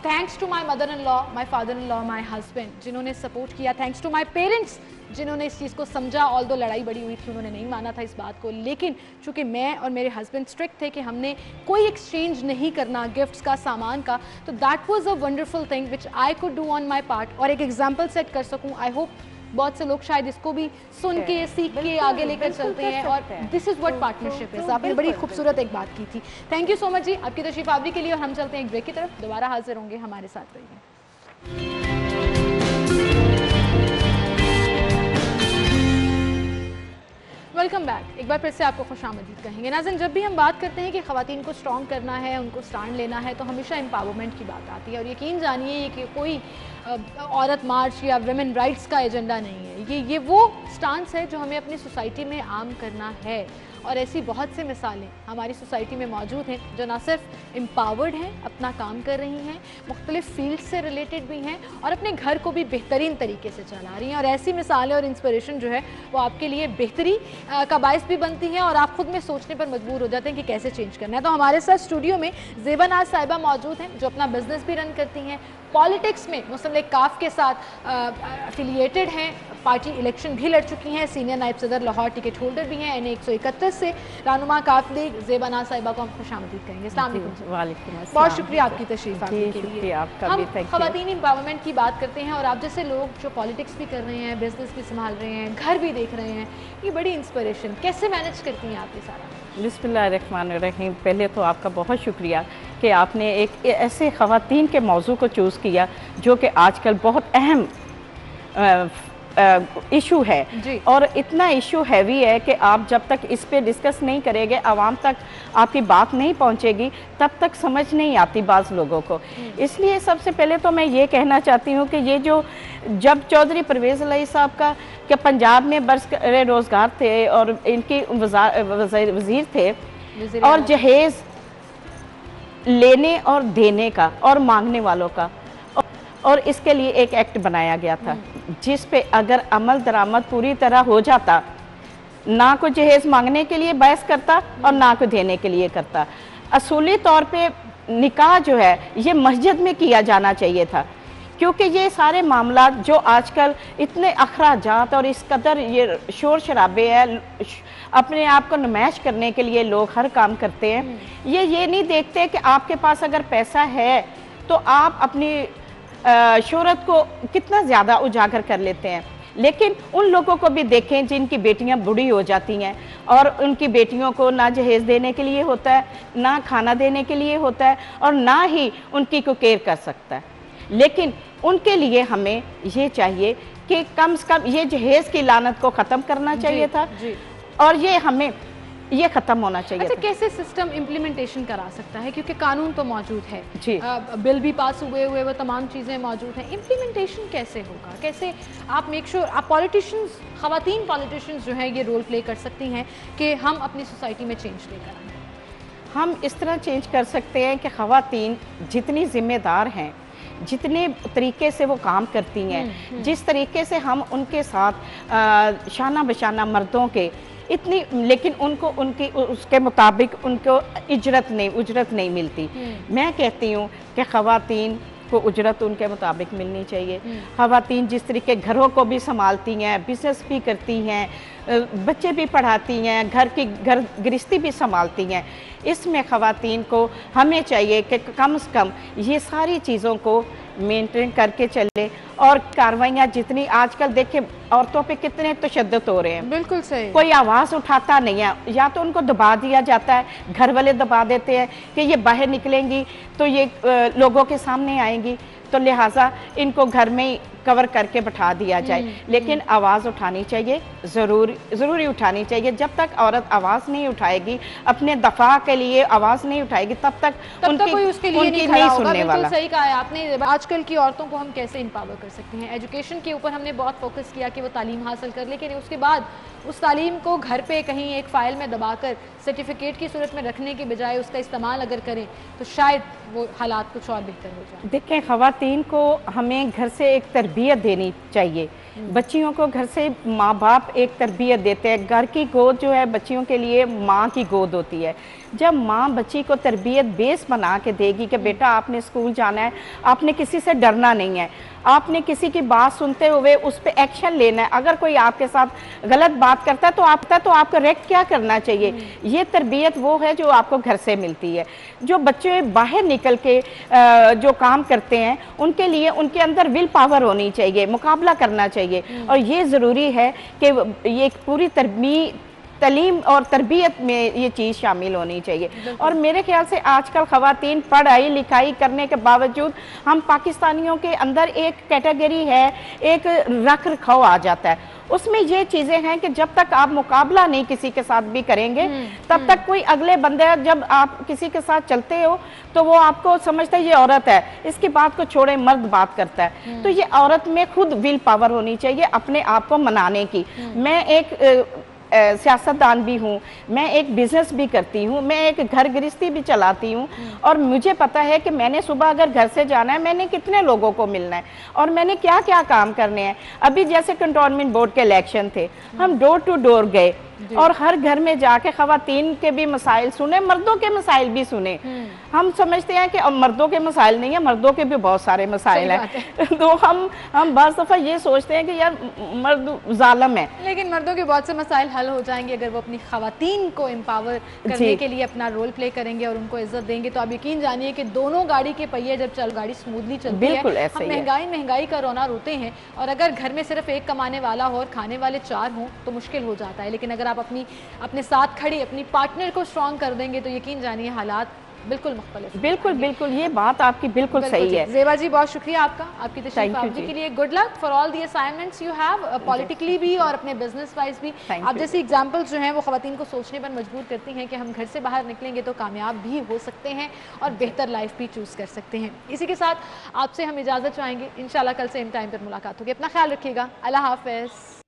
thanks to my mother in law, my father in law, my husband जिन्होंने सपोर्ट किया, थैंक्स टू माय पेरेंट्स जिन्होंने इस चीज़ को समझा। ऑल दो लड़ाई बड़ी हुई थी, उन्होंने नहीं माना था इस बात को, लेकिन चूंकि मैं और मेरे हस्बैंड स्ट्रिक्ट थे कि हमने कोई एक्सचेंज नहीं करना गिफ्ट्स का, सामान का, तो that was a wonderful thing which I could do on my part और एक एग्जांपल सेट कर सकूं। आई होप बहुत से लोग शायद इसको भी सुन के, सीख के आगे लेकर चलते हैं और दिस इज़ व्हाट पार्टनरशिप है। आपने बड़ी खूबसूरत एक बात की थी। थैंक यू सो मच जी आपकी तशरीफ आवरी के लिए। और हम चलते हैं एक ब्रेक की तरफ, दोबारा हाजिर होंगे, हमारे साथ रहिए। वेलकम बैक, एक बार फिर से आपको खुशामदीद कहेंगे। नाज़रीन, जब भी हम बात करते हैं कि ख़वातीन को स्ट्रॉन्ग करना है, उनको स्टैंड लेना है, तो हमेशा एम्पावरमेंट की बात आती है। और यकीन जानिए कि कोई औरत मार्च या वुमेन राइट्स का एजेंडा नहीं है, ये वो स्टांस है जो हमें अपनी सोसाइटी में आम करना है। और ऐसी बहुत से मिसालें हमारी सोसाइटी में मौजूद हैं जो ना सिर्फ एम्पावर्ड हैं, अपना काम कर रही हैं, मुख्तलिफ फील्ड से रिलेटेड भी हैं और अपने घर को भी बेहतरीन तरीके से चला रही हैं। और ऐसी मिसालें और इंस्पिरेशन जो है वो आपके लिए बेहतरी का बायस भी बनती हैं और आप खुद में सोचने पर मजबूर हो जाते हैं कि कैसे चेंज करना है। तो हमारे साथ स्टूडियो में ज़ेबा नाज साहिबा मौजूद हैं जो अपना बिजनेस भी रन करती हैं, पॉलिटिक्स में मुस्लिम लीग काफ के साथ एफिलिएटेड हैं, पार्टी इलेक्शन भी लड़ चुकी हैं, सीनियर नायब सदर लाहौर टिकट होल्डर भी हैं, NA 131 से रहनुमा काफ लीग। ज़ेबा नाज साहिबा को हम खुशामदीद कहेंगे। अस्सलाम वालेकुम। वालेकुम अस्सलाम। बहुत शुक्रिया आपकी तशरीफ आने के लिए। हम ख़वातीन एम्पावरमेंट की बात करते हैं और आप जैसे लोग जो पॉलिटिक्स भी कर रहे हैं, बिजनेस भी संभाल रहे हैं, घर भी देख रहे हैं, ये बड़ी इंस्पिरेशन, कैसे मैनेज करती हैं आप ये सारा? बिस्मिल्लाहिर्रहमानिर्रहीम। पहले तो आपका बहुत शुक्रिया कि आपने एक ऐसे ख़वातीन के मौजू को चूज़ किया जो कि आजकल बहुत अहम इशू है और इतना इशू हैवी है कि आप जब तक इस पे डिस्कस नहीं करेंगे, आवाम तक आपकी बात नहीं पहुंचेगी, तब तक समझ नहीं आती बाज़ लोगों को। इसलिए सबसे पहले तो मैं ये कहना चाहती हूँ कि ये जो जब चौधरी परवेज़ इलाही साहब का कि पंजाब में बरस रोज़गार थे और इनकी वज़ीर थे और जहेज़ लेने और देने का और मांगने वालों का, और इसके लिए एक एक्ट बनाया गया था जिस पे अगर अमल दरामद पूरी तरह हो जाता, ना को जहेज़ मांगने के लिए बहस करता और ना को देने के लिए करता। असूली तौर पे निकाह जो है ये मस्जिद में किया जाना चाहिए था, क्योंकि ये सारे मामला जो आजकल इतने अखराजात और इस कदर ये शोर शराबे है, अपने आप को नुमाइश करने के लिए लोग हर काम करते हैं। ये नहीं देखते कि आपके पास अगर पैसा है तो आप अपनी शोहरत को कितना ज़्यादा उजागर कर लेते हैं। लेकिन उन लोगों को भी देखें जिनकी बेटियां बूढ़ी हो जाती हैं और उनकी बेटियों को ना जहेज़ देने के लिए होता है, ना खाना देने के लिए होता है और ना ही उनकी को केयर कर सकता है। लेकिन उनके लिए हमें ये चाहिए कि कम से कम ये जहेज़ की लानत को ख़त्म करना चाहिए था और ये हमें ये खत्म होना चाहिए। अच्छा, कैसे सिस्टम इम्प्लीमेंटेशन करा सकता है, क्योंकि कानून तो मौजूद है जी, बिल भी पास हुए वो तमाम चीज़ें मौजूद हैं, इम्प्लीमेंटेशन कैसे होगा, कैसे आप मेक श्योर आप पॉलिटिशियंस, ख़वातीन पॉलिटिशियंस जो हैं ये रोल प्ले कर सकती हैं कि हम अपनी सोसाइटी में चेंज लेकर आएँ? हम इस तरह चेंज कर सकते हैं कि ख़वातीन जितनी ज़िम्मेदार हैं, जितने तरीके से वो काम करती हैं, जिस तरीके से हम उनके साथ शाना बशाना मर्दों के इतनी, लेकिन उनको उनकी उसके मुताबिक उनको उजरत नहीं मिलती। मैं कहती हूँ कि ख़वातीन को उजरत उनके मुताबिक मिलनी चाहिए। ख़वातीन जिस तरीके घरों को भी संभालती हैं, बिजनेस भी करती हैं, बच्चे भी पढ़ाती हैं, घर गृहस्थी भी संभालती हैं, इसमें ख़वातीन को हमें चाहिए कि कम से कम ये सारी चीज़ों को मेंटेन करके चले। और कार्रवाइयाँ जितनी आजकल देखे औरतों पे कितने तशद्दुद हो रहे हैं, बिल्कुल सही, कोई आवाज़ उठाता नहीं है, या तो उनको दबा दिया जाता है, घर वाले दबा देते हैं कि ये बाहर निकलेंगी तो ये लोगों के सामने आएंगी, तो लिहाजा इनको घर में ही कवर करके बैठा दिया जाए। लेकिन आवाज़ उठानी चाहिए, ज़रूरी उठानी चाहिए। जब तक औरत आवाज़ नहीं उठाएगी, अपने दफा के लिए आवाज़ नहीं उठाएगी, तब तक कोई उसके लिए नहीं सुनने वाला। सही कहा है आपने। आजकल की औरतों को हम कैसे इंपावर कर सकते हैं? एजुकेशन के ऊपर हमने बहुत फोकस किया कि वो तालीम हासिल कर, लेकिन उसके बाद उस तालीम को घर पे कहीं एक फ़ाइल में दबाकर सर्टिफिकेट की सूरत में रखने के बजाय उसका इस्तेमाल अगर करें तो शायद वो हालात कुछ और बेहतर हो जाए। देखें, ख़वातीन को हमें घर से एक तरबियत देनी चाहिए। बच्चियों को घर से माँ बाप एक तरबियत देते हैं। घर की गोद जो है बच्चियों के लिए माँ की गोद होती है। जब माँ बच्ची को तरबियत बेस बना के देगी कि बेटा आपने स्कूल जाना है, आपने किसी से डरना नहीं है, आपने किसी की बात सुनते हुए उस पर एक्शन लेना है, अगर कोई आपके साथ गलत बात करता है तो आपको रिएक्ट क्या करना चाहिए, ये तरबियत वो है जो आपको घर से मिलती है। जो बच्चे बाहर निकल के जो काम करते हैं उनके लिए उनके अंदर विल पावर होनी चाहिए, मुकाबला करना चाहिए। और ये ज़रूरी है कि ये पूरी तलीम और तरबियत में ये चीज़ शामिल होनी चाहिए। और मेरे ख्याल से आजकल ख़वातीन पढ़ाई लिखाई करने के बावजूद हम पाकिस्तानियों के अंदर एक कैटेगरी है, एक रख रखाव आ जाता है। उसमें ये चीज़ें हैं कि जब तक आप मुकाबला नहीं किसी के साथ भी करेंगे तब तक कोई अगले बंदे, जब आप किसी के साथ चलते हो तो वो आपको समझता है ये औरत है, इसकी बात को छोड़े मर्द बात करता है। तो ये औरत में खुद विल पावर होनी चाहिए अपने आप को मनाने की। मैं एक सियासतदान भी हूँ, मैं एक बिजनेस भी करती हूँ, मैं एक घर गृहस्थी भी चलाती हूँ और मुझे पता है कि मैंने सुबह अगर घर से जाना है मैंने कितने लोगों को मिलना है और मैंने क्या क्या काम करने हैं। अभी जैसे कंटोनमेंट बोर्ड के इलेक्शन थे, हम डोर टू डोर गए और हर घर में जाके ख़वातीन के भी मसाइल सुने, मर्दों के मसाइल भी सुने। हम समझते हैं कि अब मर्दों के मसाइल नहीं है, मर्दों के भी बहुत सारे मसाइल हैं। तो हम बार दफ़ा ये सोचते हैं कि यार मर्द जालिम है, लेकिन मर्दों के बहुत से मसाइल हल हो जाएंगे अगर वो अपनी ख़वातीन को एम्पावर करने के लिए अपना रोल प्ले करेंगे और उनको इज्जत देंगे। तो आप यकीन जानिए कि दोनों गाड़ी के पहिए जब गाड़ी स्मूथली चलती है, हम महंगाई का रोना रोते हैं और अगर घर में सिर्फ एक कमाने वाला हो और खाने वाले 4 हों तो मुश्किल हो जाता है। लेकिन अगर आप अपने साथ खड़ी अपनी पार्टनर को स्ट्रॉन्ग कर देंगे तो यकीन जानिए हालात बिल्कुल मुख्तलिफ। बिल्कुल ये बात आपकी बिल्कुल सही है। ज़ेबा जी बहुत शुक्रिया आपका, आपकी तशरीफ आवरी के लिए। Good luck for all the assignments you have, politically भी और अपने बिजनेस वाइज भी। आप जैसी एग्जांपल्स जो हैं वो ख़वातीन को सोचने पर मजबूर करती हैं कि हम घर से बाहर निकलेंगे तो कामयाब भी हो सकते हैं और बेहतर लाइफ भी चूज़ कर सकते हैं। इसी के साथ आपसे हम इजाज़त चाहेंगे, इंशाल्लाह कल सेम टाइम पर मुलाकात होगी। अपना ख्याल रखिएगा, अल्लाह हाफ़िज़।